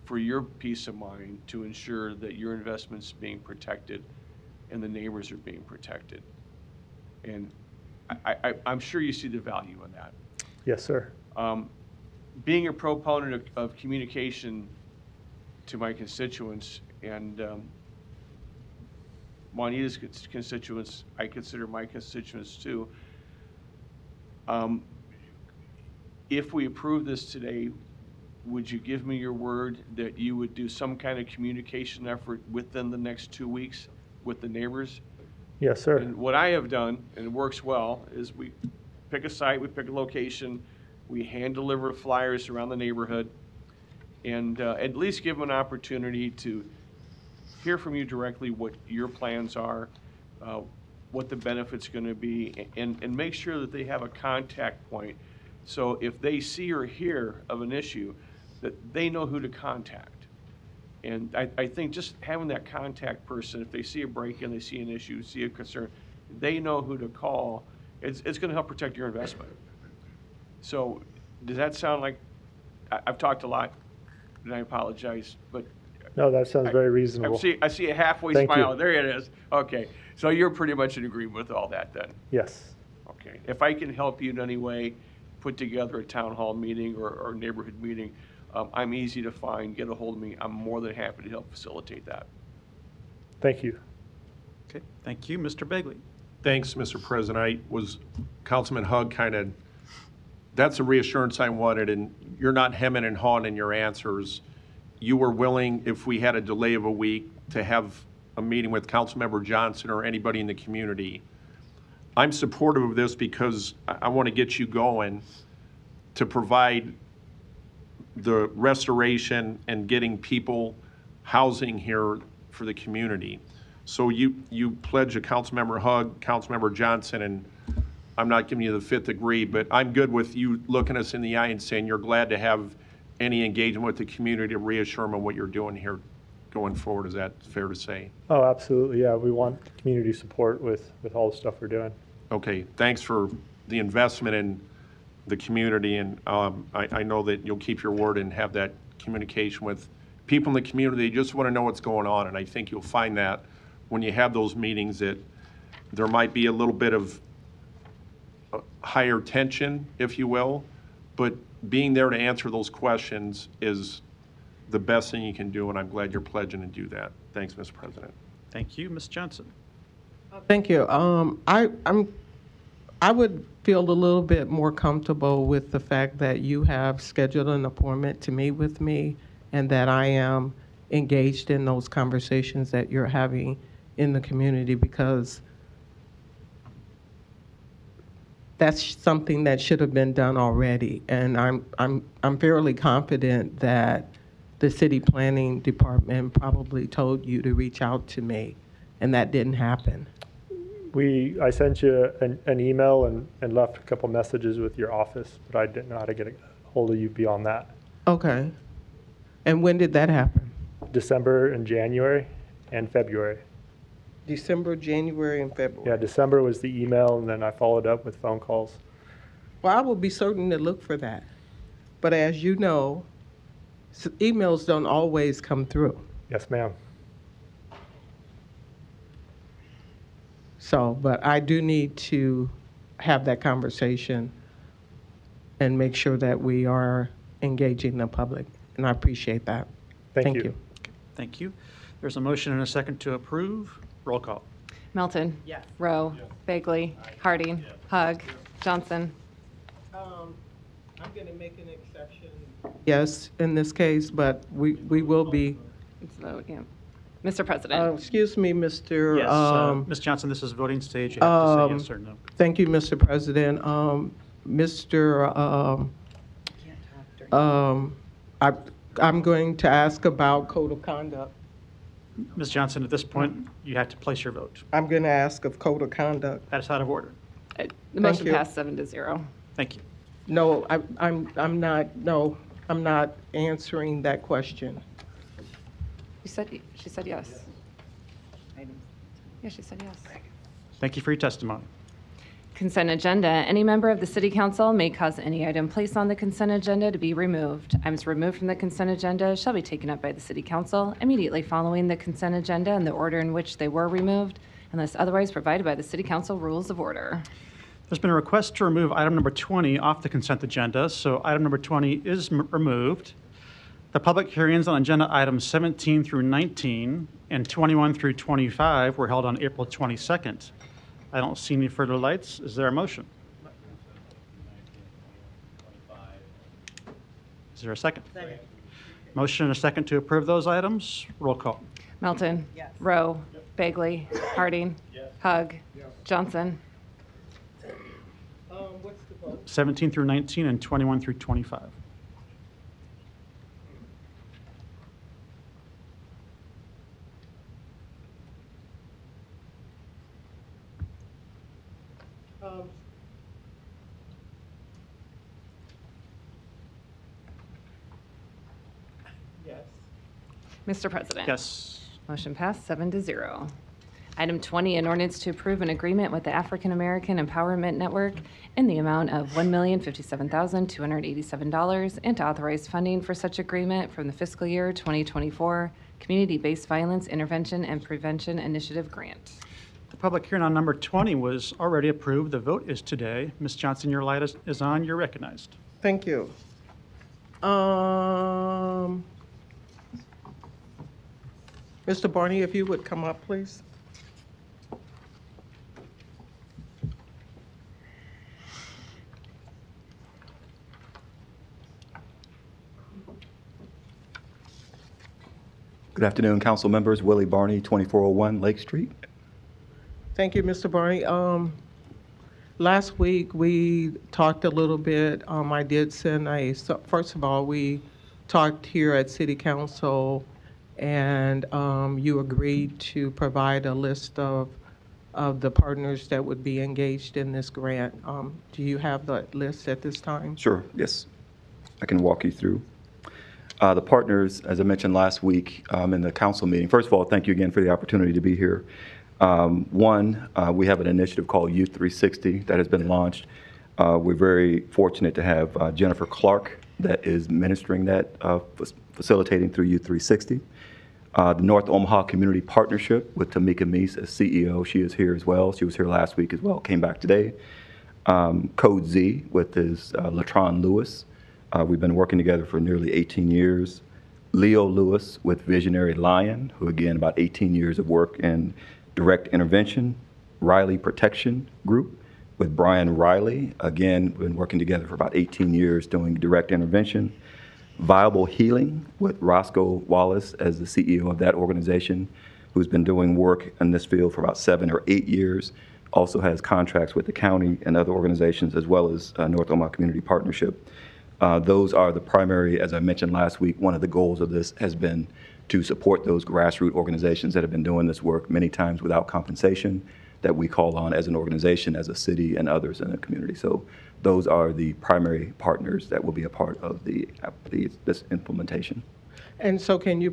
for your peace of mind, to ensure that your investment's being protected and the neighbors are being protected. And I'm sure you see the value in that. Yes, sir. Being a proponent of communication to my constituents, and Juanita's constituents, I consider my constituents too. If we approve this today, would you give me your word that you would do some kind of communication effort within the next 2 weeks with the neighbors? Yes, sir. And what I have done, and it works well, is we pick a site, we pick a location, we hand deliver flyers around the neighborhood, and at least give them an opportunity to hear from you directly what your plans are, what the benefit's going to be, and make sure that they have a contact point. So if they see or hear of an issue, that they know who to contact. And I think just having that contact person, if they see a break-in, they see an issue, see a concern, they know who to call. It's going to help protect your investment. So does that sound like, I've talked a lot, and I apologize, but No, that sounds very reasonable. I see a halfway Thank smile. you. There it is. Okay. So you're pretty much in agreement with all that then? Yes. Okay. If I can help you in any way, put together a town hall meeting or neighborhood meeting, I'm easy to find. Get a hold of me. I'm more than happy to help facilitate that. Thank you. Okay, thank you. Mr. Begley. Thanks, Mr. President. Councilman Hug that's a reassurance I wanted, and you're not hemming and hawing in your answers. You were willing, if we had a delay of a week, to have a meeting with Councilmember Johnson or anybody in the community. I'm supportive of this because I want to get you going to provide the restoration and getting people housing here for the community. So you pledge a Councilmember Hug, Councilmember Johnson, and I'm not giving you the fifth degree, but I'm good with you looking us in the eye and saying you're glad to have any engagement with the community to reassure them of what you're doing here going forward. Is that fair to say? Oh, absolutely. Yeah, we want community support with all the stuff we're doing. Okay, thanks for the investment in the community, and I know that you'll keep your word and have that communication with people in the community. They just want to know what's going on, and I think you'll find that when you have those meetings that there might be a little bit of higher tension, if you will, but being there to answer those questions is the best thing you can do, and I'm glad you're pledging to do that. Thanks, Mr. President. Thank you. Ms. Johnson. Thank you. I would feel a little bit more comfortable with the fact that you have scheduled an appointment to meet with me, and that I am engaged in those conversations that you're having in the community, because that's something that should have been done already. And I'm fairly confident that the city planning department probably told you to reach out to me, and that didn't happen. I sent you an email and left a couple messages with your office, but I didn't know how to get a hold of you beyond that. Okay. And when did that happen? December and January and February. December, January, and February. Yeah, December was the email, and then I followed up with phone calls. Well, I will be certain to look for that. But as you know, emails don't always come through. Yes, ma'am. So, but I do need to have that conversation and make sure that we are engaging the public, and I appreciate that. Thank you. Thank you. There's a motion and a second to approve. Roll call. Melton. Yes. Rowe. Bagley. Harding. Hug. Johnson. I'm going to make an exception. Yes, in this case, but we will be. Let's vote, yeah. Mr. President. Excuse me, Mr. Yes, Ms. Johnson, this is voting stage. You have to say yes or no. Thank you, Mr. President. I'm going to ask about code of conduct. Ms. Johnson, at this point, you have to place your vote. I'm going to ask of code of conduct. That is out of order. The motion you. passed 7-0. Thank you. No, I'm not answering that question. She said yes. Yeah, she said yes. Thank you for your testimony. Consent agenda. Any member of the city council may cause any item placed on the consent agenda to be removed. Items removed from the consent agenda shall be taken up by the city council immediately following the consent agenda in the order in which they were removed, unless otherwise provided by the city council rules of order. There's been a request to remove item number 20 off the consent agenda, so item number 20 is removed. The public hearings on agenda items 17 through 19 and 21 through 25 were held on April 22nd. I don't see any further lights. Is there a motion? Is there a second? Second. Motion and a second to approve those items. Roll call. Melton. Yes. Rowe. Yep. Bagley. Harding. Yes. Hug. Yes. Johnson. What's the vote? 17 through 19 and 21 through 25. Yes. Mr. President. Yes. Motion passed 7-0. Item 20, an ordinance to approve an agreement with the African American Empowerment Network in the amount of $1,057,287 and to authorize funding for such agreement from the fiscal year 2024 Community-Based Violence Intervention and Prevention Initiative Grant. The public hearing on number 20 was already approved. The vote is today. Ms. Johnson, your light is on. You're recognized. Thank you. Mr. Barney, if you would come up, please. Good afternoon, council members. Willie Barney, 2401 Lake Street. Thank you, Mr. Barney. Last week, we talked a little bit. I did send first of all, we talked here at City Council, and you agreed to provide a list of the partners that would be engaged in this grant. Do you have the list at this time? Sure, yes. I can walk you through. The partners, as I mentioned last week in the council meeting, first of all, thank you again for the opportunity to be here. We have an initiative called Youth 360 that has been launched. We're very fortunate to have Jennifer Clark that is ministering that, facilitating through Youth 360. The North Omaha Community Partnership with Tamika Meese as CEO. She is here as well. She was here last week as well, came back today. Code Z with his Latron Lewis. We've been working together for nearly 18 years. Leo Lewis with Visionary Lion, who again, about 18 years of work in direct intervention. Riley Protection Group with Brian Riley. Again, been working together for about 18 years doing direct intervention. Viable Healing with Roscoe Wallace as the CEO of that organization, who's been doing work in this field for about 7 or 8 years. also has contracts with the county and other organizations, as well as North Omaha Community Partnership. Those are the primary, as I mentioned last week, one of the goals of this has been to support those grassroots organizations that have been doing this work many times without compensation that we call on as an organization, as a city, and others in the community. So those are the primary partners that will be a part of this implementation. And so can you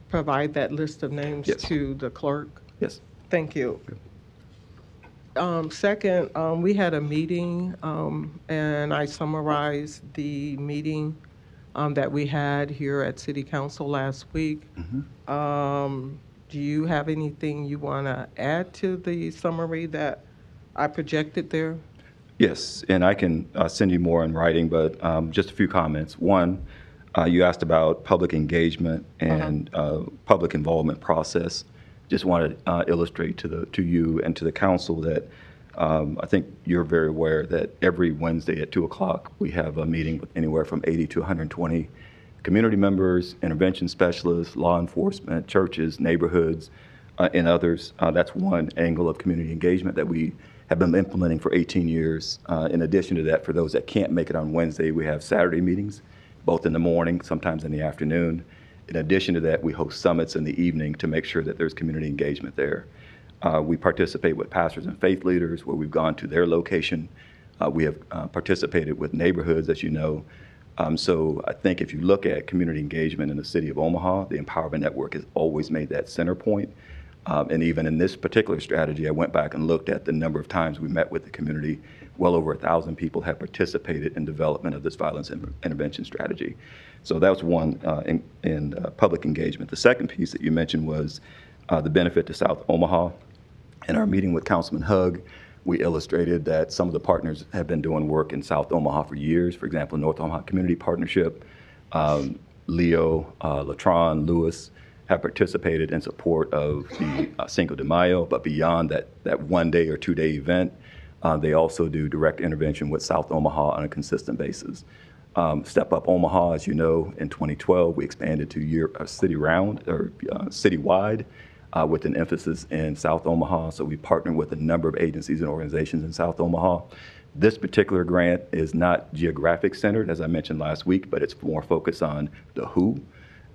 provide that list of names to the clerk? Yes. Thank you. Second, we had a meeting, and I summarized the meeting that we had here at City Council last week. Do you have anything you want to add to the summary that I projected there? Yes, and I can send you more in writing, but just a few comments. One, you asked about public engagement and public involvement process. Just want to illustrate to you and to the council that I think you're very aware that every Wednesday at 2 o'clock we have a meeting with anywhere from 80 to 120 community members, intervention specialists, law enforcement, churches, neighborhoods, and others. That's one angle of community engagement that we have been implementing for 18 years. In addition to that, for those that can't make it on Wednesday, we have Saturday meetings, both in the morning, sometimes in the afternoon. In addition to that, we host summits in the evening to make sure that there's community engagement there. We participate with pastors and faith leaders where we've gone to their location. We have participated with neighborhoods, as you know. So I think if you look at community engagement in the city of Omaha, the Empowerment Network has always made that center point. And even in this particular strategy, I went back and looked at the number of times we met with the community. Well over 1,000 people have participated in development of this violence intervention strategy. So that was one in public engagement. The second piece that you mentioned was the benefit to South Omaha. In our meeting with Councilman Hugg, we illustrated that some of the partners have been doing work in South Omaha for years. For example, North Omaha Community Partnership, Leo, Latron, Lewis have participated in support of the Cinco de Mayo, but beyond that 1 day or 2 day event, they also do direct intervention with South Omaha on a consistent basis. Step Up Omaha, as you know, in 2012, we expanded to citywide with an emphasis in South Omaha. So we partnered with a number of agencies and organizations in South Omaha. This particular grant is not geographic centered, as I mentioned last week, but it's more focused on the who.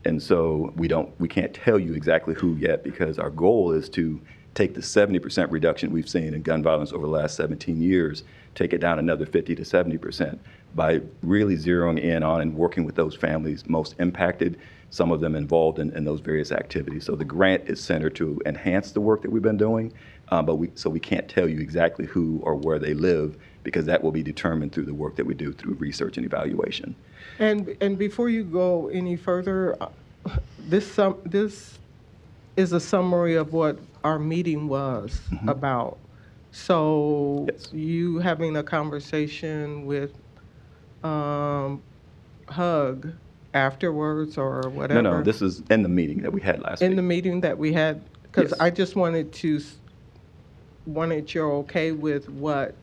And so we can't tell you exactly who yet, because our goal is to take the 70% reduction we've seen in gun violence over the last 17 years, take it down another 50 to 70% by really zeroing in on and working with those families most impacted, some of them involved in those various activities. So the grant is centered to enhance the work that we've been doing, but we can't tell you exactly who or where they live, because that will be determined through the work that we do through research and evaluation. And before you go any further, this is a summary of what our meeting was about. So you having a conversation with Hug afterwards or whatever? No, this is in the meeting that we had last week. In the meeting that we had, because I just wanted you're okay with what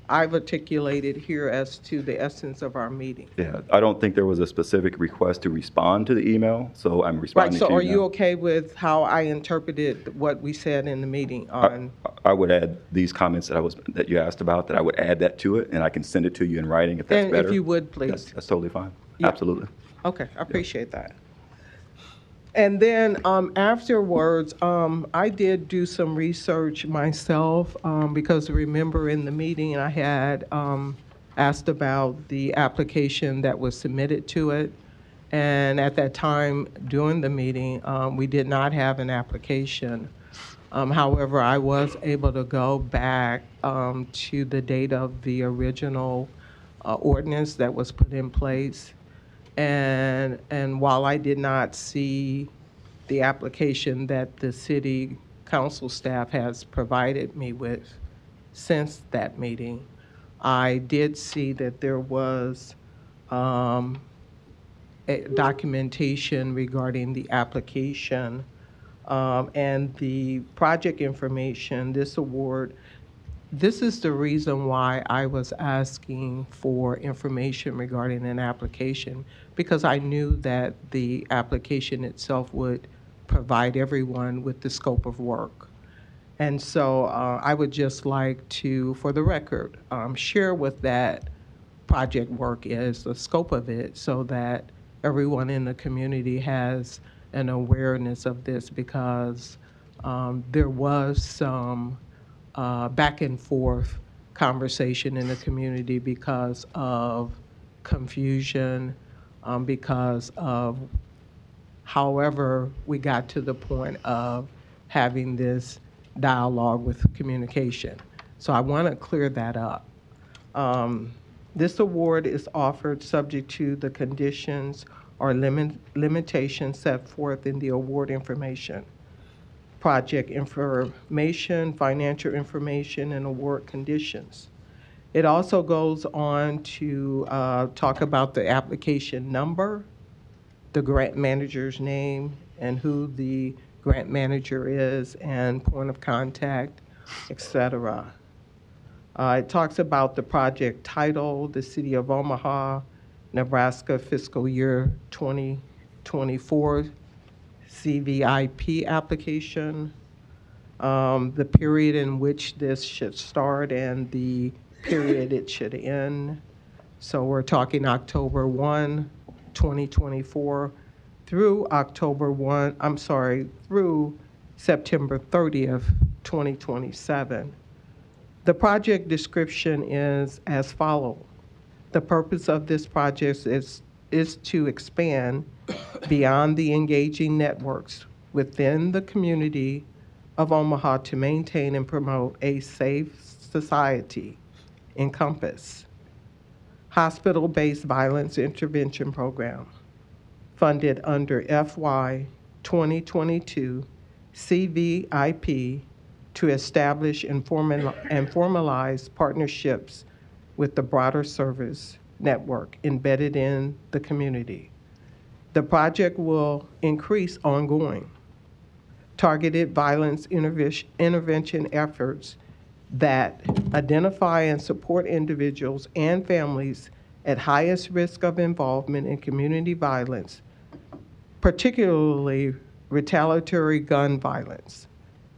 I've articulated here as to the essence of our meeting. Yeah, I don't think there was a specific request to respond to the email, so I'm responding to you Right, so are you now. okay with how I interpreted what we said in the meeting on? I would add these comments that you asked about, that I would add that to it, and I can send it to you in writing if that's And better. if you would, please. That's totally fine. Yeah. Absolutely. Okay, I appreciate that. And then afterwards, I did do some research myself because remember in the meeting I had asked about the application that was submitted to it. And at that time during the meeting, we did not have an application. However, I was able to go back to the date of the original ordinance that was put in place. And while I did not see the application that the city council staff has provided me with since that meeting, I did see that there was a documentation regarding the application and the project information. This award, this is the reason why I was asking for information regarding an application, because I knew that the application itself would provide everyone with the scope of work. And so I would just like to, for the record, share what that project work is, the scope of it, so that everyone in the community has an awareness of this, because there was some back and forth conversation in the community because of confusion, because of however we got to the point of having this dialogue with communication. So I want to clear that up. This award is offered subject to the conditions or limitations set forth in the award information, project information, financial information, and award conditions. It also goes on to talk about the application number, the grant manager's name, and who the grant manager is, and point of contact, etc. It talks about the project title, the City of Omaha, Nebraska fiscal year 2024 CVIP application, the period in which this should start and the period it should end. So we're talking October 1, 2024 through through September 30th, 2027. The project description is as follows. The purpose of this project is to expand beyond the engaging networks within the community of Omaha to maintain and promote a safe society, encompass hospital-based violence intervention program funded under FY 2022 CVIP to establish and formalize partnerships with the broader service network embedded in the community. The project will increase ongoing targeted violence intervention efforts that identify and support individuals and families at highest risk of involvement in community violence, particularly retaliatory gun violence.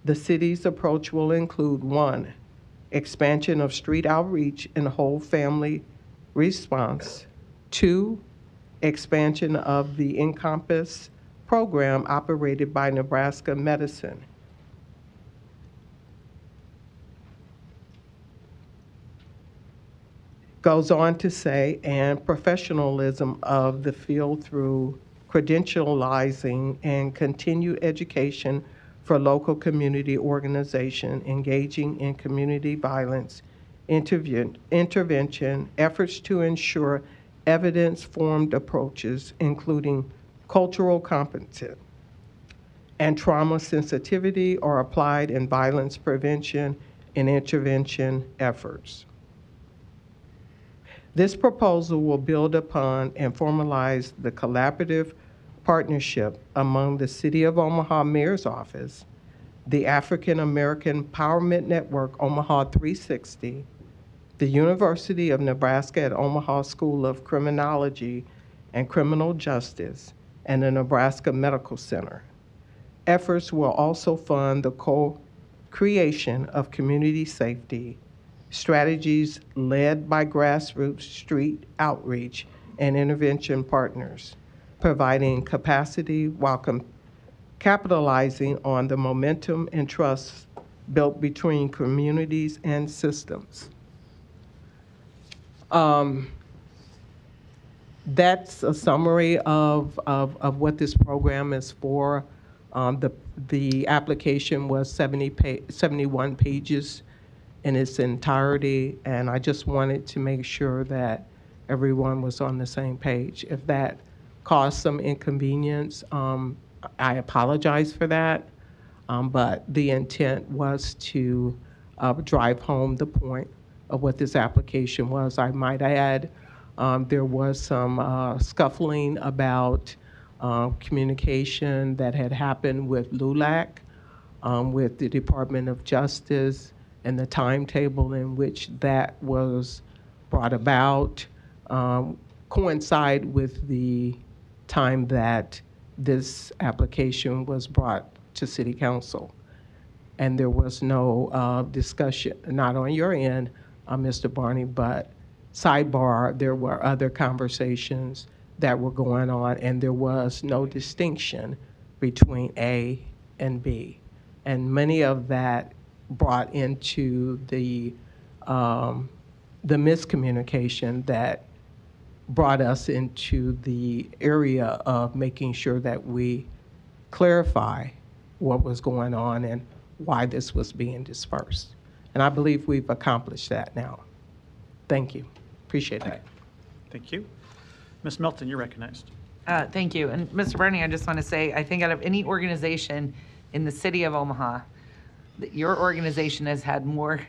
The city's approach will include 1, expansion of street outreach and whole family response. 2, expansion of the Encompass program operated by Nebraska Medicine. Goes on to say, and professionalism of the field through credentializing and continued education for local community organization engaging in community violence intervention, efforts to ensure evidence-formed approaches, including cultural competence and trauma sensitivity, are applied in violence prevention and intervention efforts. This proposal will build upon and formalize the collaborative partnership among the City of Omaha Mayor's Office, the African American Empowerment Network Omaha 360, the University of Nebraska at Omaha School of Criminology and Criminal Justice, and the Nebraska Medical Center. Efforts will also fund the co-creation of community safety strategies led by grassroots street outreach and intervention partners, providing capacity while capitalizing on the momentum and trust built between communities and systems. That's a summary of what this program is for. The application was 71 pages in its entirety, and I just wanted to make sure that everyone was on the same page. If that caused some inconvenience, I apologize for that, but the intent was to drive home the point of what this application was. I might add, there was some scuffling about communication that had happened with LULAC, with the Department of Justice, and the timetable in which that was brought about coincide with the time that this application was brought to City Council. and there was no discussion, not on your end, Mr. Barney, but sidebar, there were other conversations that were going on, and there was no distinction between A and B. And many of that brought into the miscommunication that brought us into the area of making sure that we clarify what was going on and why this was being dispersed. And I believe we've accomplished that now. Thank you. Appreciate that. Thank you. Ms. Melton, you're recognized. Thank you. And Mr. Barney, I just want to say, I think out of any organization in the city of Omaha, that your organization has had more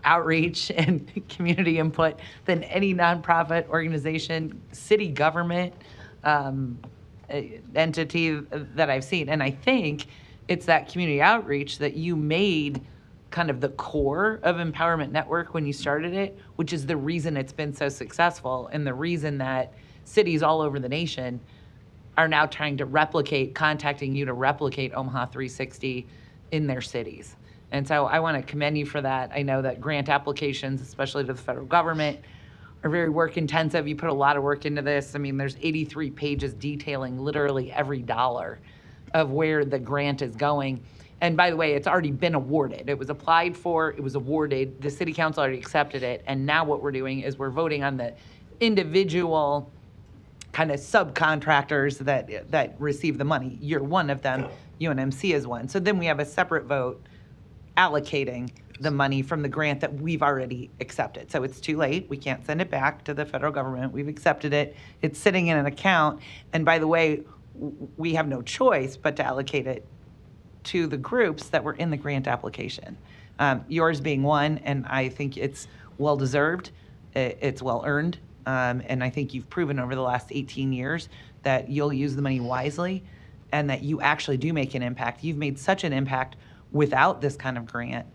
outreach and community input than any nonprofit organization, city government entity that I've seen. And I think it's that community outreach that you made kind of the core of Empowerment Network when you started it, which is the reason it's been so successful and the reason that cities all over the nation are now trying to replicate, contacting you to replicate Omaha 360 in their cities. And so I want to commend you for that. I know that grant applications, especially to the federal government, are very work intensive. You put a lot of work into this. I mean, there's 83 pages detailing literally every dollar of where the grant is going. And by the way, it's already been awarded. It was applied for, it was awarded, the city council already accepted it. And now what we're doing is we're voting on the individual kind of subcontractors that receive the money. You're one of them, UNMC is one. So then we have a separate vote allocating the money from the grant that we've already accepted. So it's too late. We can't send it back to the federal government. We've accepted it. It's sitting in an account. And by the way, we have no choice but to allocate it to the groups that were in the grant application. Yours being one, and I think it's well-deserved. It's well-earned. And I think you've proven over the last 18 years that you'll use the money wisely and that you actually do make an impact. You've made such an impact without this kind of grant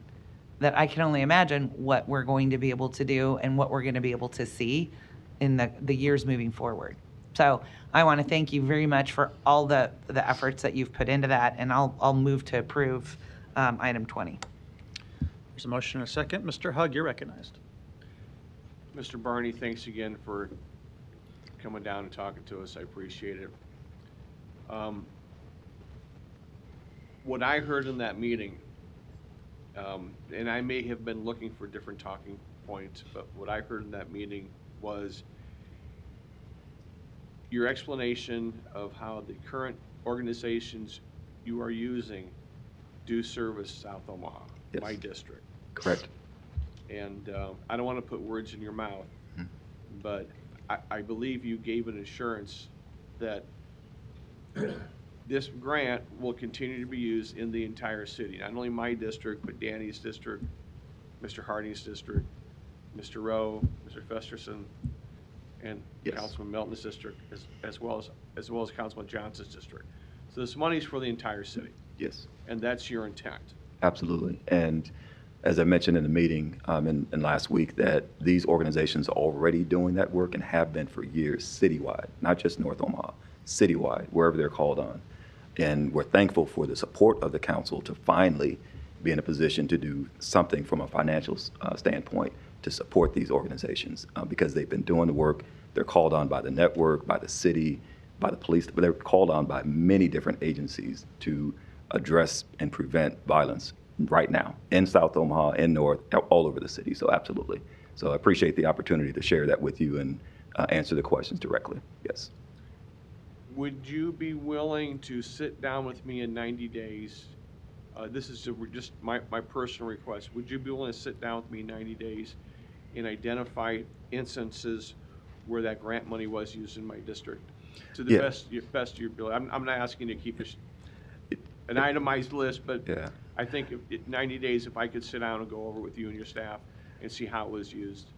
that I can only imagine what we're going to be able to do and what we're going to be able to see in the years moving forward. So I want to thank you very much for all the efforts that you've put into that, and I'll move to approve item 20. There's a motion and a second. Mr. Hugg, you're recognized. Mr. Barney, thanks again for coming down and talking to us. I appreciate it. What I heard in that meeting, and I may have been looking for different talking points, but what I heard in that meeting was your explanation of how the current organizations you are using do service South Omaha, Yes. my district. Correct. And I don't want to put words in your mouth, but I believe you gave an assurance that this grant will continue to be used in the entire city, not only my district, but Danny's district, Mr. Harding's district, Mr. Rowe, Mr. Festerson, and Yes. Councilman Melton's district, as well as Councilman Johnson's district. So this money's for the entire city. Yes. And that's your intent. Absolutely. And as I mentioned in the meeting and last week, that these organizations are already doing that work and have been for years citywide, not just North Omaha, citywide, wherever they're called on. And we're thankful for the support of the council to finally be in a position to do something from a financial standpoint to support these organizations because they've been doing the work. They're called on by the network, by the city, by the police, but they're called on by many different agencies to address and prevent violence right now in South Omaha, in North, all over the city. So absolutely. So I appreciate the opportunity to share that with you and answer the questions directly. Yes. Would you be willing to sit down with me in 90 days? This is just my personal request. Would you be willing to sit down with me in 90 days and identify instances where that grant money was used in my district to the best of your ability? I'm not asking you to keep an itemized list, but yeah. I think 90 days, if I could sit down and go over with you and your staff and see how it was used.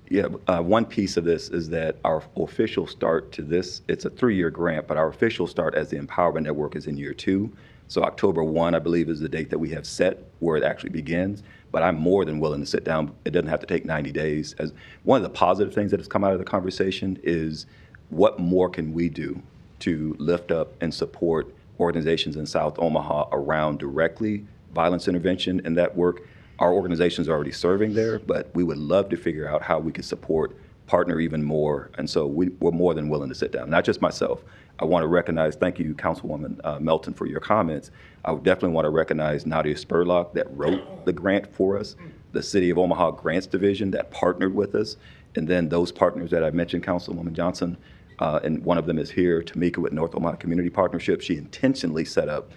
Yeah, one piece of this is that our official start to this, it's a 3-year grant, but our official start as the Empowerment Network is in year 2. So October 1, I believe, is the date that we have set where it actually begins. But I'm more than willing to sit down. It doesn't have to take 90 days. As one of the positive things that has come out of the conversation is what more can we do to lift up and support organizations in South Omaha around directly violence intervention and that work. Our organization's already serving there, but we would love to figure out how we could support, partner even more. And so we're more than willing to sit down, not just myself. I want to recognize, thank you, Councilwoman Melton, for your comments. I would definitely want to recognize Nadia Spurlock that wrote the grant for us, the City of Omaha Grants Division that partnered with us, and then those partners that I mentioned, Councilwoman Johnson, and one of them is here, Tamika with North Omaha Community Partnership. She intentionally set up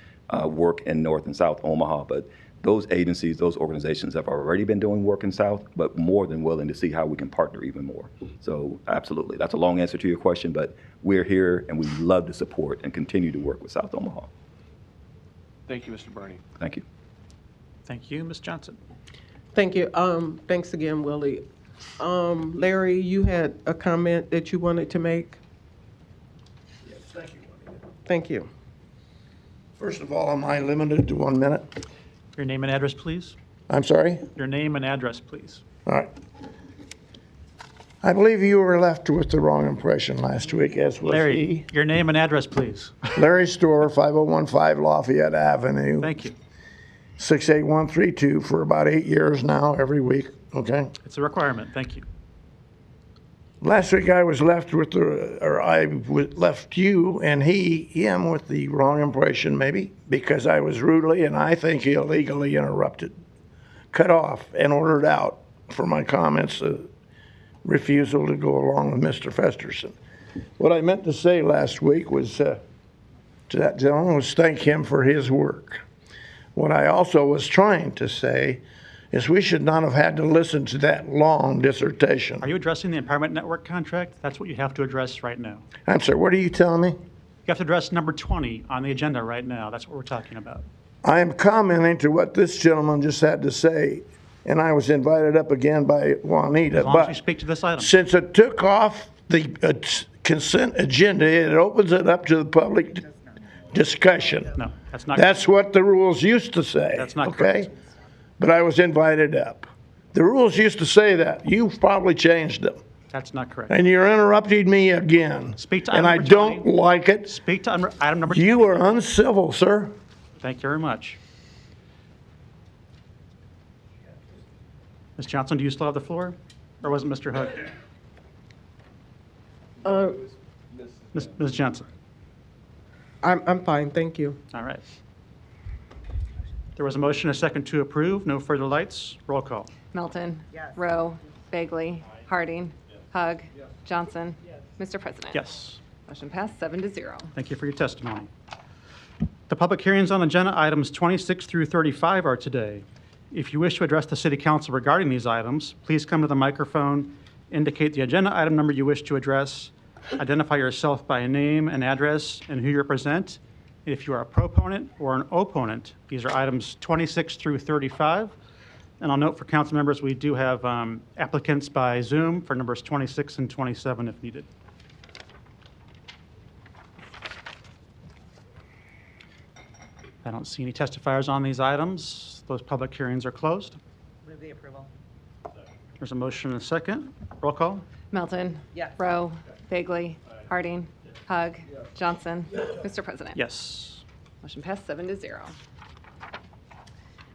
work in North and South Omaha, but those agencies, those organizations have already been doing work in South, but more than willing to see how we can partner even more. So absolutely, that's a long answer to your question, but we're here and we love to support and continue to work with South Omaha. Thank you, Mr. Burney. Thank you. Thank you, Ms. Johnson. Thank you. Thanks again, Willie. Larry, you had a comment that you wanted to make? Yes, thank you. Thank you. First of all, am I limited to 1 minute? Your name and address, please. I'm sorry? Your name and address, please. All right. I believe you were left with the wrong impression last week, as was Larry, he. your name and address, please. Larry Store, 5015 Lafayette Avenue. Thank you. 68132 for about 8 years now, every week, okay? It's a requirement. Thank you. Last week I was left with left you and him with the wrong impression maybe, because I was rudely and I think illegally interrupted, cut off and ordered out for my comments, refusal to go along with Mr. Festerson. What I meant to say last week was to that gentleman was thank him for his work. What I also was trying to say is we should not have had to listen to that long dissertation. Are you addressing the Empowerment Network contract? That's what you have to address right now. I'm sorry, what are you telling me? You have to address number 20 on the agenda right now. That's what we're talking about. I am commenting to what this gentleman just had to say, and I was invited up again by Juanita. As long as you speak to this item. Since it took off the consent agenda, it opens it up to the public discussion. No, that's not That's what the rules used to say. That's not okay? correct. But I was invited up. The rules used to say that. You've probably changed them. That's not correct. And you're interrupting me again. Speak to and item I number don't 20. like it. Speak to item number 20. You are uncivil, sir. Thank you very much. Ms. Johnson, do you still have the floor? Or was it Mr. Hood? Ms. Johnson. I'm fine, thank you. All right. There was a motion, a second to approve. No further lights. Roll call. Melton. Rowe. Bagley. Harding. Hug. Johnson. Mr. President. Yes. Motion passed 7-0. Thank you for your testimony. The public hearings on agenda items 26 through 35 are today. If you wish to address the City Council regarding these items, please come to the microphone, indicate the agenda item number you wish to address, identify yourself by name and address and who you represent. If you are a proponent or an opponent, these are items 26 through 35. And I'll note for council members, we do have applicants by Zoom for numbers 26 and 27 if needed. I don't see any testifiers on these items. Those public hearings are closed. Move the approval. There's a motion and a second. Roll call. Melton. Yes. Rowe. Bagley. Harding. Hug. Johnson. Mr. President. Yes. Motion passed 7-0.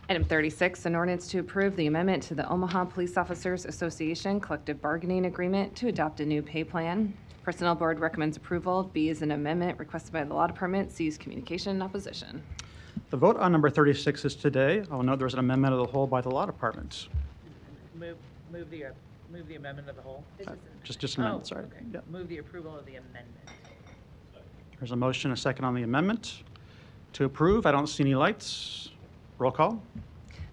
Item 36, an ordinance to approve the amendment to the Omaha Police Officers Association Collective Bargaining Agreement to adopt a new pay plan. Personnel Board recommends approval. B is an amendment requested by the Law Department. C is communication and opposition. The vote on number 36 is today. I will note there's an amendment of the whole by the Law Department. Move the amendment of the whole? Just amendment, sorry. Okay. Yeah. Move the approval of the amendment. There's a motion, a second on the amendment. To approve, I don't see any lights. Roll call.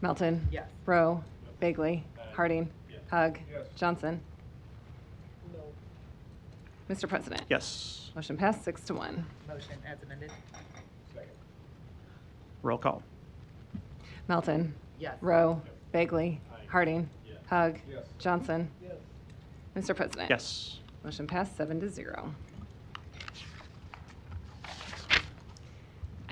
Melton. Yes. Rowe. Bagley. Harding. Hug. Johnson. Mr. President. Yes. Motion passed 6-1. Motion as amended? Roll call. Melton. Yes. Rowe. Bagley. Harding. Hug. Johnson. Mr. President. Yes. Motion passed 7-0.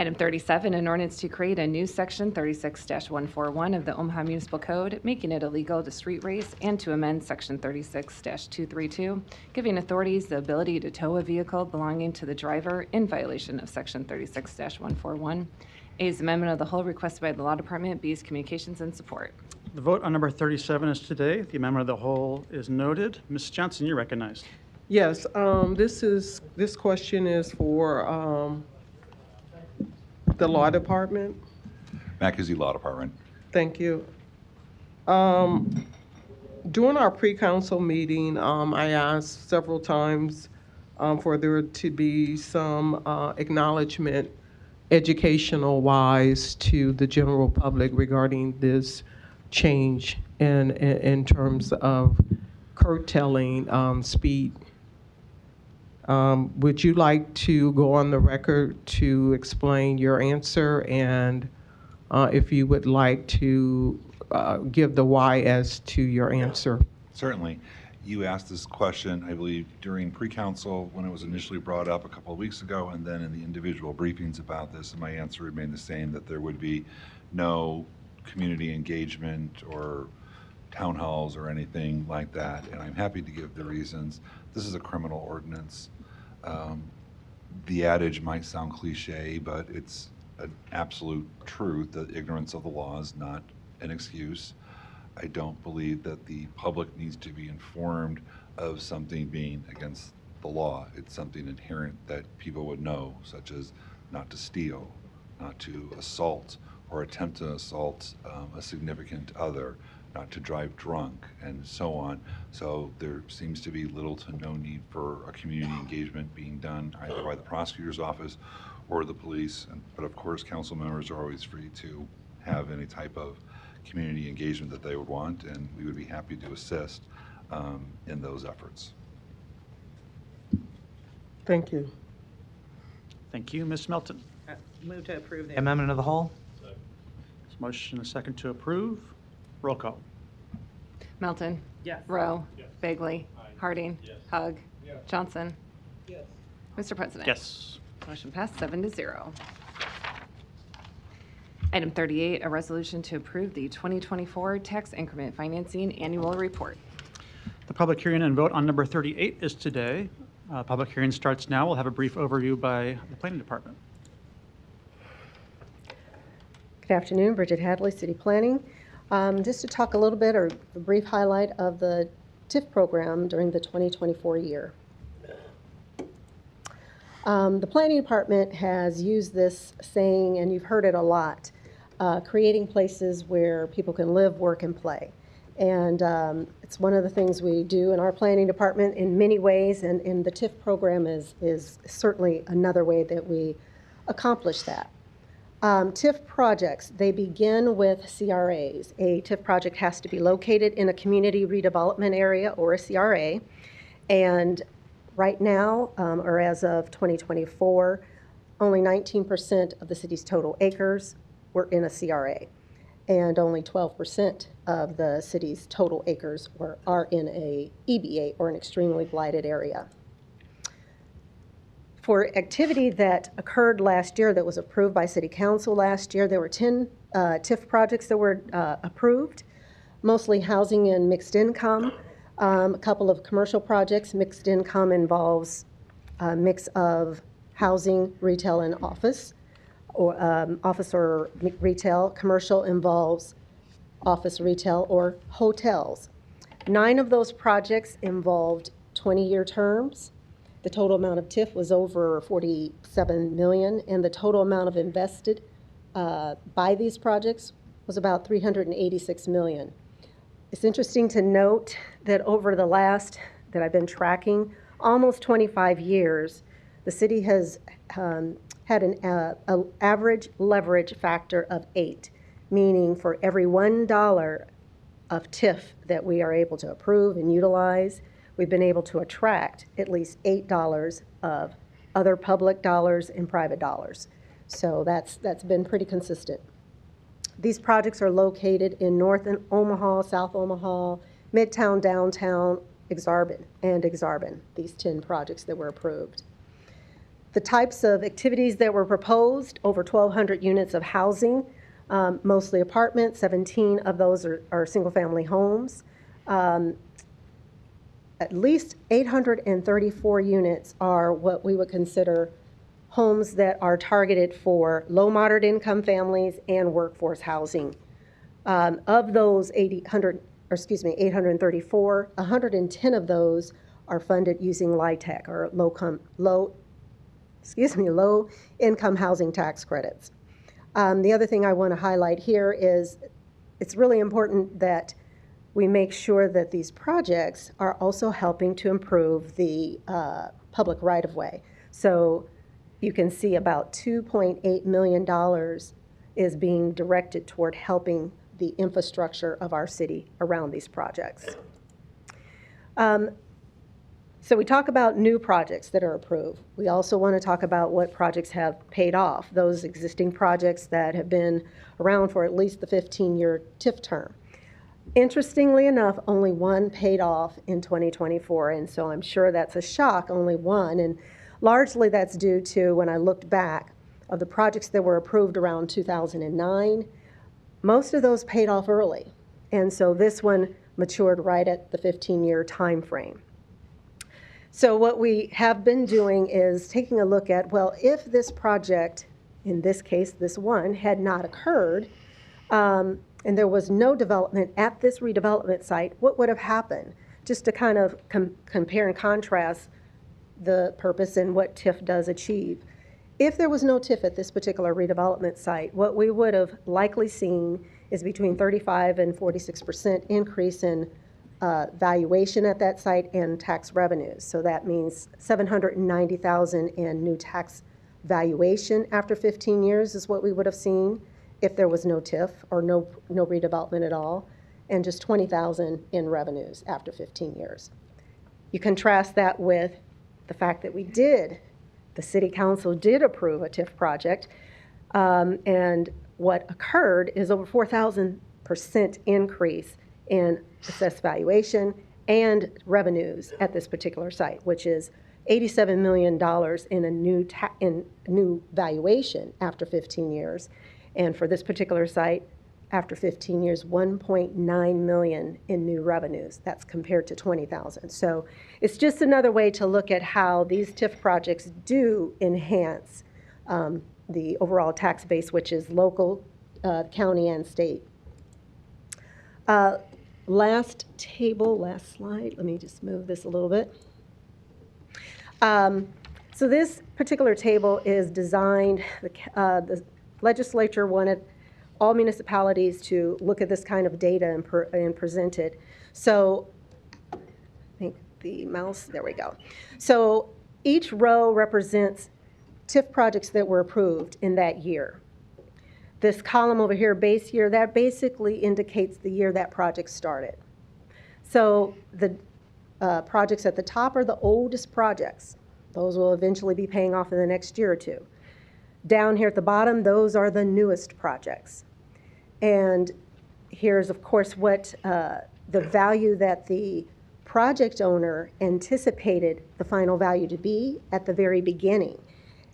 Item 37, an ordinance to create a new section 36-141 of the Omaha Municipal Code, making it illegal to street race, and to amend section 36-232, giving authorities the ability to tow a vehicle belonging to the driver in violation of section 36-141, A is amendment of the whole requested by the Law Department. B is communications and support. The vote on number 37 is today. The amendment of the whole is noted. Ms. Johnson, you're recognized. Yes, this question is for the Law Department. Mackenzzie Law Department. Thank you. During our pre-council meeting, I asked several times for there to be some acknowledgement, educational-wise, to the general public regarding this change in terms of curtailing speed. Would you like to go on the record to explain your answer, and if you would like to give the why as to your answer? Certainly. You asked this question, I believe, during pre-council when it was initially brought up a couple of weeks ago, and then in the individual briefings about this, and my answer remained the same, that there would be no community engagement or town halls or anything like that, and I'm happy to give the reasons. This is a criminal ordinance. The adage might sound cliche, but it's an absolute truth that ignorance of the law is not an excuse. I don't believe that the public needs to be informed of something being against the law. It's something inherent that people would know, such as not to steal, not to assault or attempt to assault a significant other, not to drive drunk, and so on. So there seems to be little to no need for a community engagement being done either by the prosecutor's office or the police. But of course, council members are always free to have any type of community engagement that they would want, and we would be happy to assist in those efforts. Thank you. Thank you. Ms. Melton. Move to approve the amendment of the whole. There's a motion and a second to approve. Roll call. Melton. Yes. Rowe. Bagley. Harding. Hug. Yes. Johnson. Yes. Mr. President. Yes. Motion passed 7-0. Item 38, a resolution to approve the 2024 tax increment financing annual report. The public hearing and vote on number 38 is today. Public hearing starts now. We'll have a brief overview by the Planning Department. Good afternoon, Bridget Hadley, City Planning. Just to talk a little bit, or a brief highlight of the TIF program during the 2024 year. The Planning Department has used this saying, and you've heard it a lot, creating places where people can live, work, and play. And it's one of the things we do in our Planning Department in many ways, and the TIF program is certainly another way that we accomplish that. TIF projects, they begin with CRAs. A TIF project has to be located in a community redevelopment area or a CRA. And right now, or as of 2024, only 19% of the city's total acres were in a CRA. And only 12% of the city's total acres are in a EBA, or an extremely blighted area. For activity that occurred last year that was approved by City Council last year, there were 10 TIF projects that were approved, mostly housing and mixed income. A couple of commercial projects. Mixed income involves a mix of housing, retail, and office, or office or retail. Commercial involves office, retail, or hotels. 9 of those projects involved 20-year terms. The total amount of TIF was over $47 million, and the total amount of invested by these projects was about $386 million. It's interesting to note that over the last, that I've been tracking, almost 25 years, the city has had an average leverage factor of 8, meaning for every $1 of TIF that we are able to approve and utilize, we've been able to attract at least $8 of other public dollars and private dollars. So that's been pretty consistent. These projects are located in North Omaha, South Omaha, Midtown, Downtown, Exarban, these 10 projects that were approved. The types of activities that were proposed, over 1,200 units of housing, mostly apartments, 17 of those are single-family homes. At least 834 units are what we would consider homes that are targeted for low moderate income families and workforce housing. Of those 834, 110 of those are funded using LIHTC, or low income housing tax credits. The other thing I want to highlight here is it's really important that we make sure that these projects are also helping to improve the public right-of-way. So you can see about $2.8 million is being directed toward helping the infrastructure of our city around these projects. So we talk about new projects that are approved. We also want to talk about what projects have paid off, those existing projects that have been around for at least the 15-year TIF term. Interestingly enough, only one paid off in 2024, and so I'm sure that's a shock, only one, and largely that's due to, when I looked back, of the projects that were approved around 2009, most of those paid off early, and so this one matured right at the 15-year time frame. So what we have been doing is taking a look at, well, if this project, in this case, this one, had not occurred, and there was no development at this redevelopment site, what would have happened? Just to kind of compare and contrast the purpose and what TIF does achieve. If there was no TIF at this particular redevelopment site, what we would have likely seen is between 35 and 46% increase in valuation at that site and tax revenues. So that means $790,000 in new tax valuation after 15 years is what we would have seen if there was no TIF or no redevelopment at all, and just $20,000 in revenues after 15 years. You contrast that with the fact that the City Council did approve a TIF project, and what occurred is over 4,000% increase in assessed valuation and revenues at this particular site, which is $87 million in a new valuation after 15 years. And for this particular site, after 15 years, 1.9 million in new revenues. That's compared to 20,000. So it's just another way to look at how these TIF projects do enhance the overall tax base, which is local, county, and state. Last slide. Let me just move this a little bit. So this particular table is designed, the legislature wanted all municipalities to look at this kind of data and present it. So I think the mouse, there we go. So each row represents TIF projects that were approved in that year. This column over here, base year, that basically indicates the year that project started. So the projects at the top are the oldest projects. Those will eventually be paying off in the next year or two. Down here at the bottom, those are the newest projects. And here's, of course, what the value that the project owner anticipated the final value to be at the very beginning.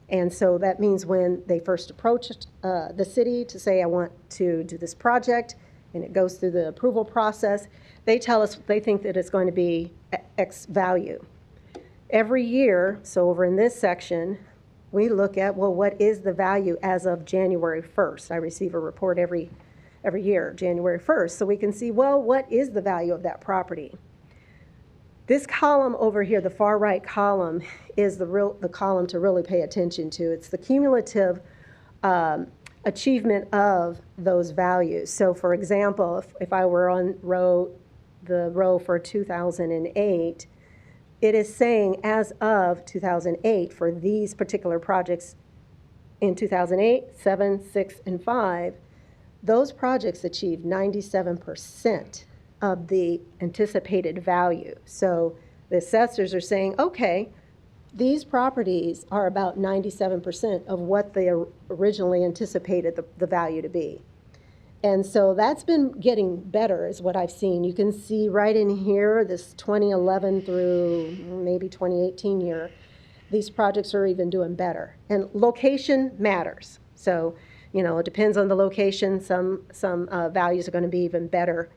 And so that means when they first approached the city to say, I want to do this project, and it goes through the approval process, they tell us they think that it's going to be X value. Every year, so over in this section, we look at, well, what is the value as of January 1st? I receive a report every year, January 1st, so we can see, well, what is the value of that property? This column over here, the far right column, is the column to really pay attention to. It's the cumulative achievement of those values. So for example, if I were on the row for 2008, it is saying as of 2008 for these particular projects in 2008, 7, 6, and 5, those projects achieved 97% of the anticipated value. So the assessors are saying, okay, these properties are about 97% of what they originally anticipated the value to be. And so that's been getting better is what I've seen. You can see right in here, this 2011 through maybe 2018 year, these projects are even doing better. And location matters. So, you know, it depends on the location. Some values are going to be even better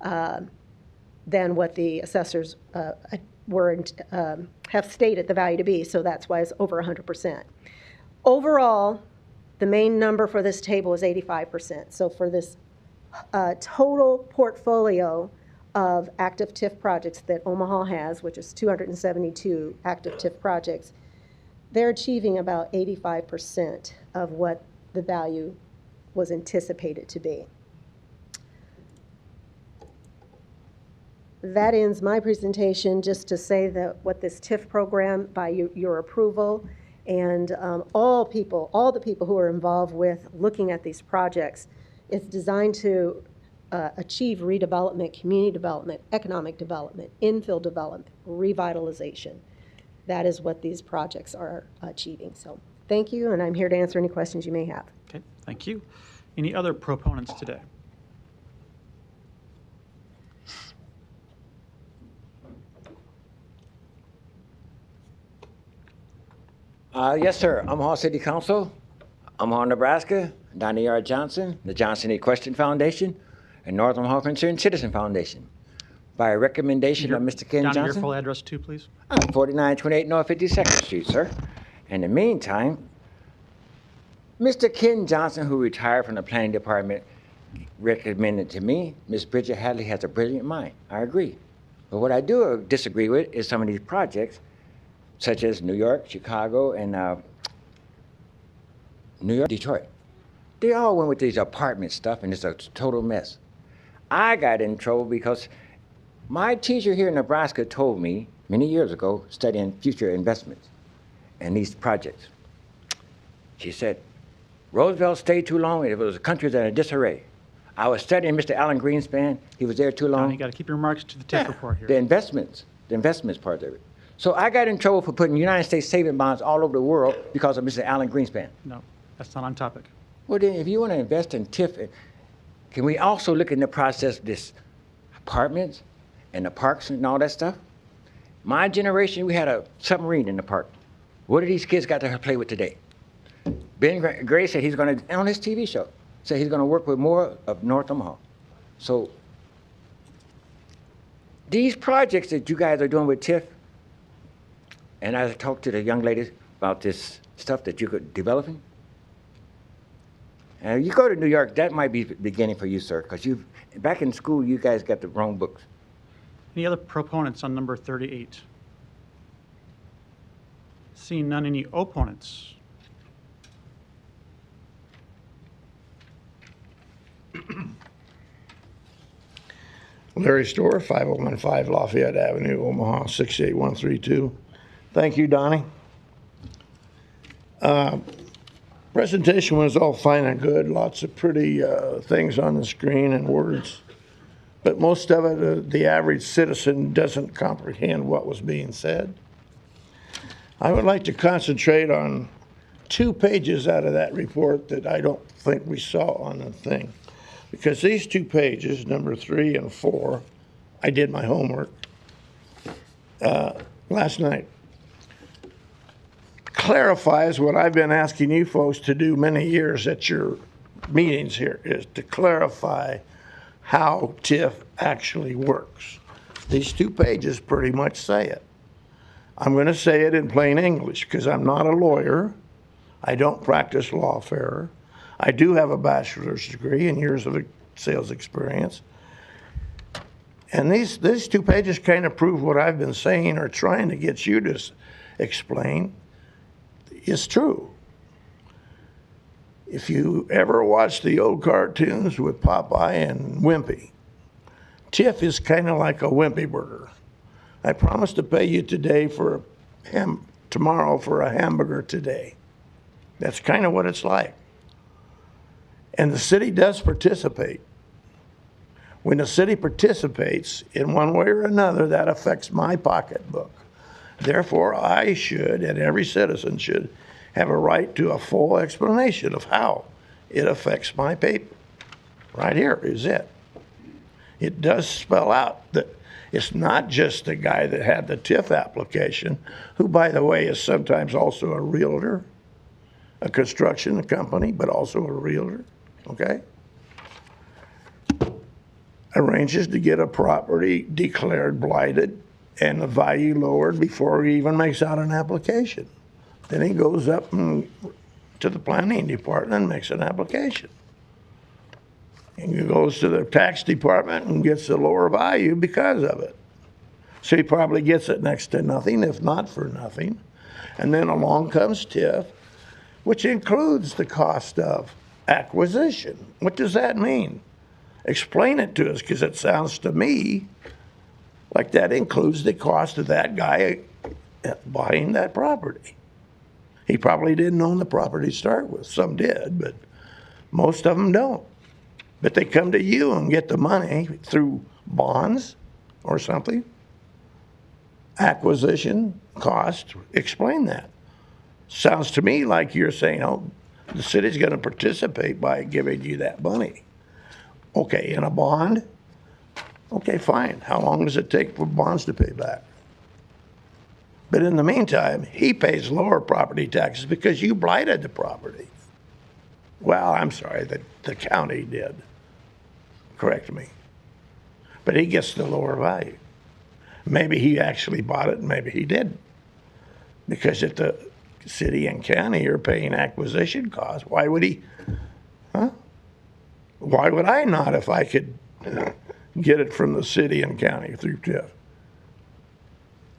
than what the assessors have stated the value to be. So that's why it's over 100%. Overall, the main number for this table is 85%. So for this total portfolio of active TIF projects that Omaha has, which is 272 active TIF projects, they're achieving about 85% of what the value was anticipated to be. That ends my presentation, just to say that what this TIF program, by your approval, and all the people who are involved with looking at these projects, it's designed to achieve redevelopment, community development, economic development, infill development, revitalization. That is what these projects are achieving. So thank you, and I'm here to answer any questions you may have. Okay, thank you. Any other proponents today? Yes, sir. Omaha City Council, Omaha, Nebraska, Donnie R. Johnson, the Johnson E. Question Foundation, and North Omaha Concerned Citizen Foundation. By recommendation of Mr. Ken Johnny, Johnson. your full address too, please. 4928 North 52nd Street, sir. In the meantime, Mr. Ken Johnson, who retired from the planning department, recommended to me, Ms. Bridget Hadley has a brilliant mind. I agree. But what I do disagree with is some of these projects, such as New York, Chicago, and New York, Detroit. They all went with these apartment stuff, and it's a total mess. I got in trouble because my teacher here in Nebraska told me many years ago, studying future investments and these projects. She said, Roosevelt stayed too long, and it was a country in a disarray. I was studying Mr. Alan Greenspan. He was there too long. You got to keep your remarks to the TIF report here. The investments part of it. So I got in trouble for putting United States saving bonds all over the world because of Mr. Alan Greenspan. No, that's not on topic. Well, then, if you want to invest in TIF, can we also look in the process of this apartments and the parks and all that stuff? My generation, we had a submarine in the park. What do these kids got to play with today? Ben Gray said he's going to, on his TV show, said he's going to work with more of North Omaha. So these projects that you guys are doing with TIF, and I talked to the young ladies about this stuff that you're developing. And you go to New York, that might be the beginning for you, sir, because back in school, you guys got the wrong books. Any other proponents on number 38? Seeing none, any opponents? Larry Storr, 5015 Lafayette Avenue, Omaha, 68132. Thank you, Donnie. Presentation was all fine and good, lots of pretty things on the screen and words, but most of it, the average citizen doesn't comprehend what was being said. I would like to concentrate on 2 pages out of that report that I don't think we saw on the thing, because these 2 pages, number 3 and 4, I did my homework last night. Clarifies what I've been asking you folks to do many years at your meetings here, is to clarify how TIF actually works. These 2 pages pretty much say it. I'm going to say it in plain English because I'm not a lawyer. I don't practice lawfare. I do have a bachelor's degree and years of sales experience. And these 2 pages kind of prove what I've been saying or trying to get you to explain is true. If you ever watch the old cartoons with Popeye and Wimpy, TIF is kind of like a Wimpy burger. I promise to pay you today for tomorrow for a hamburger today. That's kind of what it's like. And the city does participate. When the city participates in one way or another, that affects my pocketbook. Therefore, I should, and every citizen should, have a right to a full explanation of how it affects my paper. Right here is it. It does spell out that it's not just the guy that had the TIF application, who, by the way, is sometimes also a realtor, a construction company, but also a realtor, okay? Arranges to get a property declared blighted and the value lowered before he even makes out an application. Then he goes up and to the planning department and makes an application. And he goes to the tax department and gets the lower value because of it. So he probably gets it next to nothing, if not for nothing. And then along comes TIF, which includes the cost of acquisition. What does that mean? Explain it to us, because it sounds to me like that includes the cost of that guy buying that property. He probably didn't own the property to start with. Some did, but most of them don't. But they come to you and get the money through bonds or something. Acquisition cost, explain that. Sounds to me like you're saying, oh, the city's going to participate by giving you that money. Okay, in a bond? Okay, fine. How long does it take for bonds to pay back? But in the meantime, he pays lower property taxes because you blighted the property. Well, I'm sorry, the county did. Correct me. But he gets the lower value. Maybe he actually bought it, and maybe he didn't. Because if the city and county are paying acquisition costs, why would he? Huh? Why would I not if I could get it from the city and county through TIF?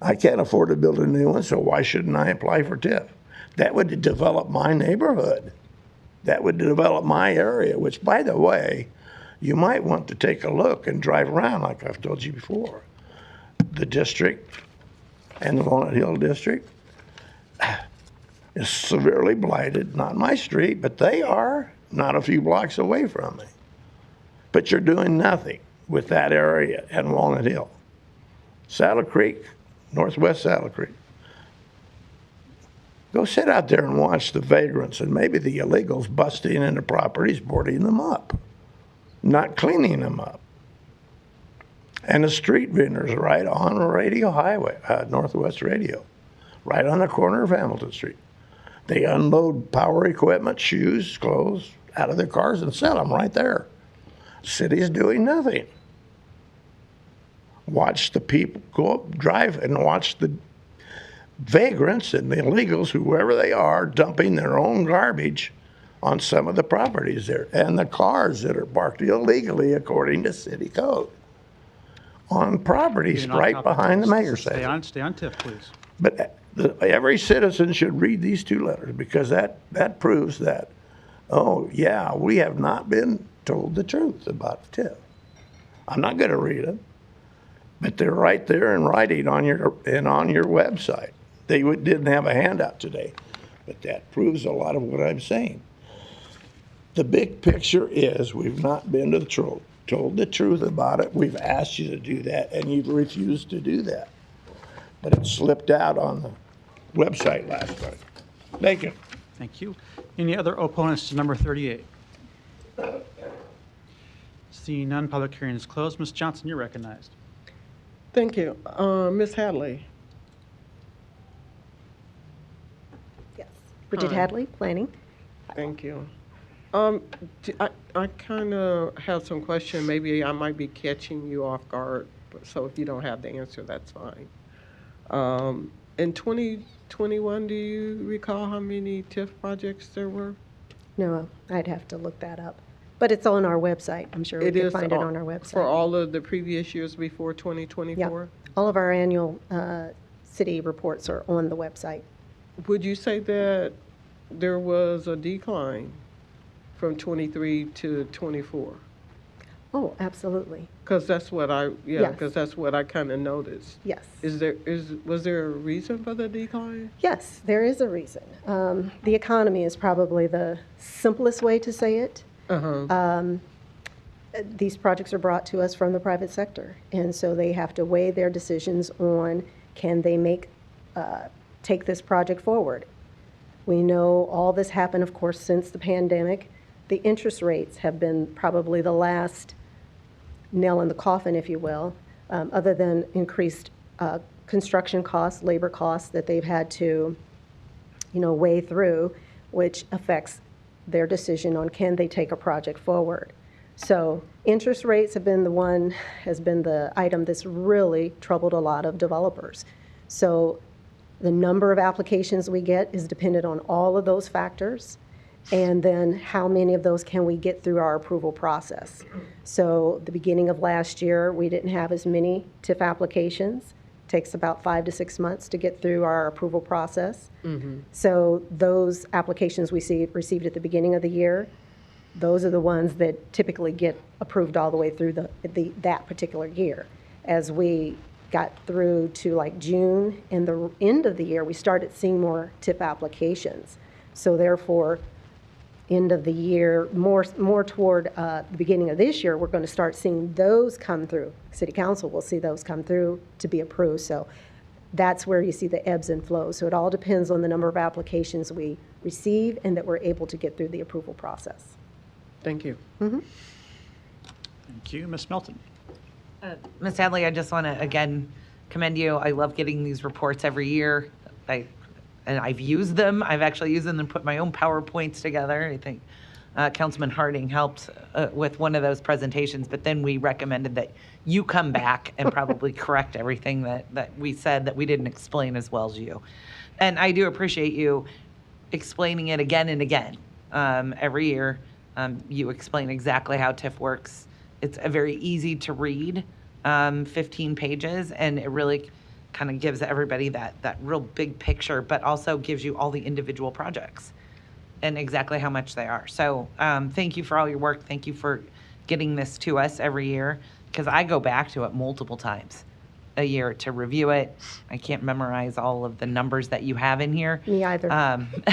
I can't afford to build a new one, so why shouldn't I apply for TIF? That would develop my neighborhood. That would develop my area, which, by the way, you might want to take a look and drive around, like I've told you before. The district and the Walnut Hill district is severely blighted. Not my street, but they are not a few blocks away from me. But you're doing nothing with that area and Walnut Hill. Saddle Creek, northwest Saddle Creek. Go sit out there and watch the vagrants and maybe the illegals busting into properties, boarding them up, not cleaning them up. And the street vendors right on Radio Highway, Northwest Radio, right on the corner of Hamilton Street. They unload power equipment, shoes, clothes out of their cars and sell them right there. City's doing nothing. Watch the people go up, drive, and watch the vagrants and the illegals, whoever they are, dumping their own garbage on some of the properties there, and the cars that are parked illegally according to city code on properties right behind the mayor's station. Stay on TIF, please. But every citizen should read these two letters, because that proves that, oh, yeah, we have not been told the truth about TIF. I'm not going to read them, but they're right there in writing on your website. They didn't have a handout today, but that proves a lot of what I'm saying. The big picture is we've not been told the truth about it. We've asked you to do that, and you've refused to do that. But it slipped out on the website last night. Thank you. Thank you. Any other opponents to number 38? Seeing none, public hearing is closed. Ms. Johnson, you're recognized. Thank you. Ms. Hadley. Yes. Bridget Hi. Hadley, Planning. Thank you. I kind of have some question. Maybe I might be catching you off guard, so if you don't have the answer, that's fine. In 2021, do you recall how many TIF projects there were? No, I'd have to look that up. But it's on our website. I'm sure we can find it on our website. For all of the previous years before 2024? Yep. All of our annual city reports are on the website. Would you say that there was a decline from 23 to 24? Oh, absolutely. Because that's what Yes. because that's what I kind of noticed. Yes. Was there a reason for the decline? Yes, there is a reason. The economy is probably the simplest way to say it. These projects are brought to us from the private sector, and so they have to weigh their decisions on can they take this project forward. We know all this happened, of course, since the pandemic. The interest rates have been probably the last nail in the coffin, if you will, other than increased construction costs, labor costs that they've had to, weigh through, which affects their decision on can they take a project forward. So interest rates has been the item that's really troubled a lot of developers. So the number of applications we get is dependent on all of those factors. And then how many of those can we get through our approval process? So the beginning of last year, we didn't have as many TIF applications. Takes about 5 to 6 months to get through our approval process. So those applications we received at the beginning of the year, those are the ones that typically get approved all the way through that particular year. As we got through to like June and the end of the year, we started seeing more TIF applications. So therefore, end of the year, more toward the beginning of this year, we're going to start seeing those come through. City Council will see those come through to be approved. So that's where you see the ebbs and flows. So it all depends on the number of applications we receive and that we're able to get through the approval process. Thank you. Thank you. Ms. Melton. Ms. Hadley, I just want to, again, commend you. I love getting these reports every year. And I've used them. I've actually used them and put my own PowerPoints together. I think Councilman Harding helped with one of those presentations, but then we recommended that you come back and probably correct everything that we said that we didn't explain as well as you. And I do appreciate you explaining it again and again. Every year, you explain exactly how TIF works. It's a very easy to read, 15 pages, and it really kind of gives everybody that real big picture, but also gives you all the individual projects and exactly how much they are. So thank you for all your work. Thank you for getting this to us every year, because I go back to it multiple times a year to review it. I can't memorize all of the numbers that you have in here. Me either.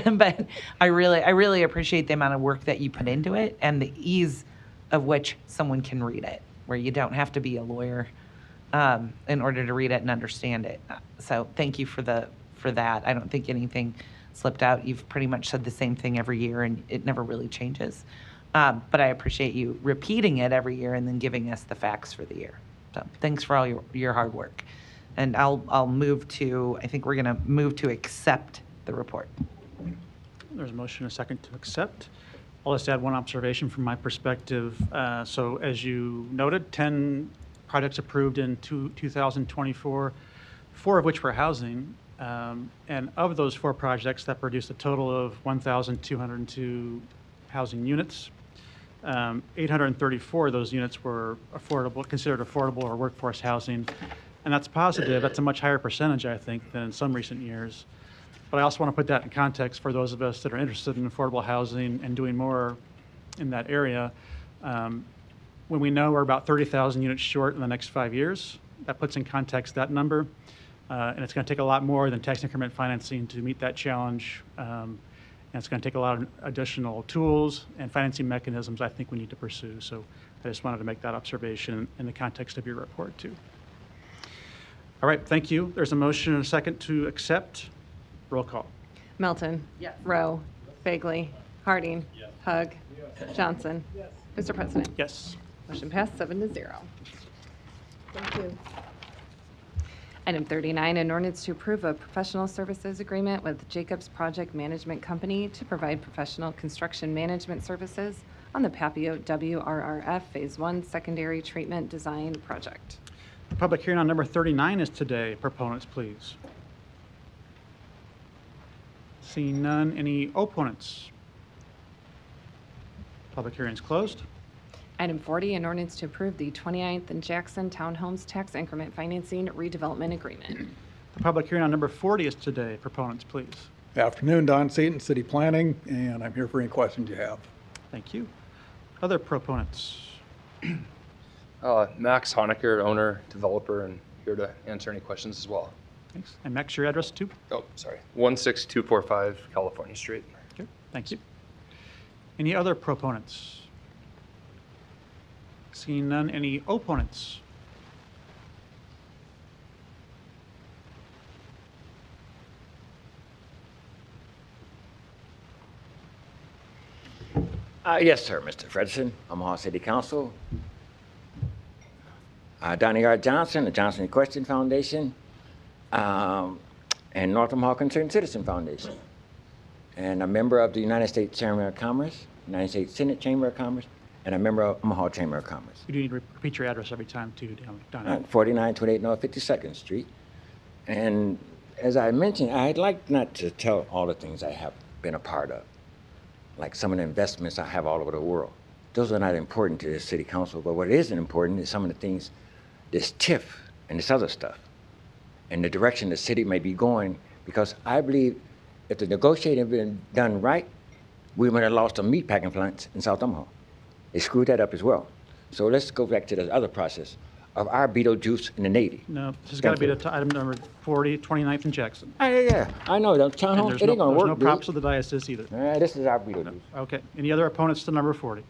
But I really appreciate the amount of work that you put into it and the ease of which someone can read it, where you don't have to be a lawyer in order to read it and understand it. So thank you for that. I don't think anything slipped out. You've pretty much said the same thing every year, and it never really changes. But I appreciate you repeating it every year and then giving us the facts for the year. So thanks for all your hard work. And I'll move to, I think we're going to move to accept the report. There's a motion and a second to accept. I'll just add one observation from my perspective. So as you noted, 10 projects approved in 2024, 4 of which were housing. And of those 4 projects, that produced a total of 1,202 housing units. 834 of those units were considered affordable or workforce housing. And that's positive. That's a much higher percentage, I think, than in some recent years. But I also want to put that in context for those of us that are interested in affordable housing and doing more in that area. When we know we're about 30,000 units short in the next 5 years, that puts in context that number. And it's going to take a lot more than tax increment financing to meet that challenge. And it's going to take a lot of additional tools and financing mechanisms I think we need to pursue. So I just wanted to make that observation in the context of your report, too. All right, thank you. There's a motion and a second to accept. Roll call. Melton. Yes. Rowe. Bagley. Harding. Hug. Johnson. Mr. President. Yes. Motion passed 7-0. Thank you. Item 39, an ordinance to approve a professional services agreement with Jacobs Project Management Company to provide professional construction management services on the Papio WRRF Phase 1 Secondary Treatment Design Project. The public hearing on number 39 is today. Proponents, please. Seeing none, any opponents? Public hearing is closed. Item 40, an ordinance to approve the 29th and Jackson Townhomes Tax Increment Financing Redevelopment Agreement. The public hearing on number 40 is today. Proponents, please. Afternoon, Don Seaton, City Planning, and I'm here for any questions you have. Thank you. Other proponents? Max Honecker, owner, developer, and here to answer any questions as well. Thanks. And Max, your address too? Oh, sorry. 16245 California Street. Okay, thank you. Any other proponents? Seeing none, any opponents? Yes, sir, Mr. Frederickson, Omaha City Council. Donnie R. Johnson, the Johnson Equestrian Foundation, and North Omaha Concerned Citizen Foundation, and a member of the United States Chamber of Commerce, United States Senate Chamber of Commerce, and a member of Omaha Chamber of Commerce. You do need to repeat your address every time, too, Donnie. 4928 North 52nd Street. And as I mentioned, I'd like not to tell all the things I have been a part of. like some of the investments I have all over the world. Those are not important to the city council, but what is important is some of the things, this TIF and this other stuff, and the direction the city may be going, because I believe if the negotiating had been done right, we would have lost some meatpacking plants in South Omaha. They screwed that up as well. So let's go back to the other process of our Beetlejuice in the Navy. No, this has got to be the item number 40, 29th and Jackson. Yeah, I know. The town hall, And it ain't gonna there's work, no dude. props of the diocese either. This is our Beetlejuice. Okay. Any other opponents to number 40?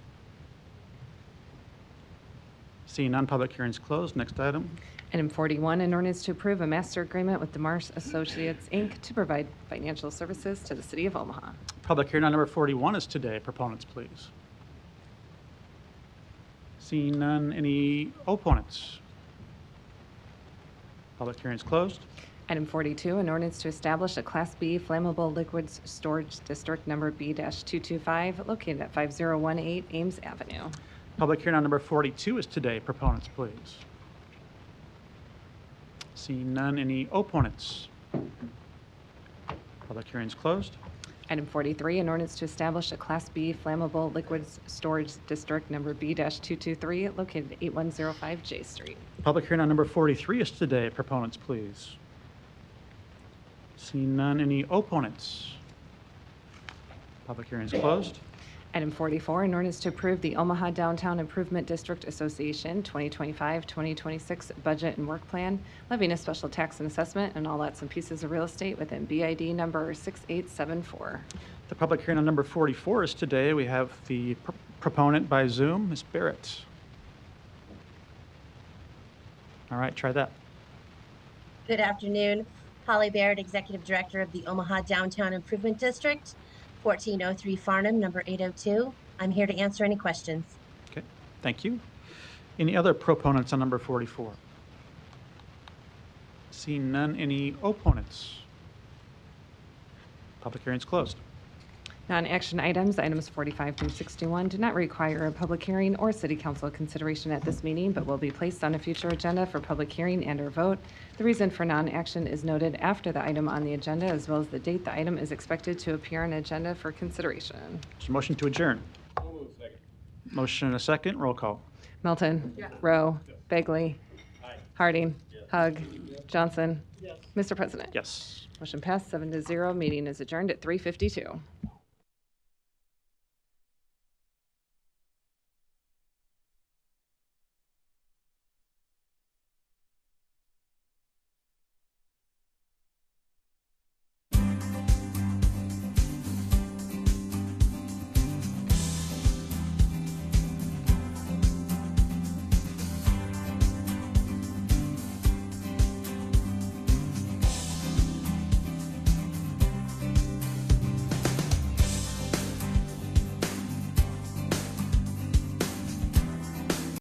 Seeing none, public hearing's closed. Next item. Item 41, an ordinance to approve a master agreement with DeMarsh Associates, Inc. to provide financial services to the city of Omaha. Public hearing on number 41 is today. Proponents, please. Seeing none, any opponents? Public hearing's closed. Item 42, an ordinance to establish a Class B flammable liquids storage district number B-225 located at 5018 Ames Avenue. Public hearing on number 42 is today. Proponents, please. Seeing none, any opponents? Public hearing's closed. Item 43, an ordinance to establish a Class B flammable liquids storage district number B-223 located at 8105 J Street. Public hearing on number 43 is today. Proponents, please. Seeing none, any opponents? Public hearing is closed. Item 44, an ordinance to approve the Omaha Downtown Improvement District Association 2025-2026 budget and work plan, levying a special tax and assessment on all lots and pieces of real estate within BID number 6874. The public hearing on number 44 is today. We have the proponent by Zoom, Ms. Barrett. All right, try that. Good afternoon. Holly Barrett, Executive Director of the Omaha Downtown Improvement District, 1403 Farnham, number 802. I'm here to answer any questions. Okay, thank you. Any other proponents on number 44? Seeing none, any opponents? Public hearing is closed. Non-action items, items 45 through 61, do not require a public hearing or city council consideration at this meeting, but will be placed on a future agenda for public hearing and/or vote. The reason for non-action is noted after the item on the agenda, as well as the date the item is expected to appear on an agenda for consideration. Is there a motion to adjourn? Motion and a second. Roll call. Melton. Rowe. Bagley. Harding. Hug. Johnson. Mr. President. Yes. Motion passed 7-0. Meeting is adjourned at 3:52.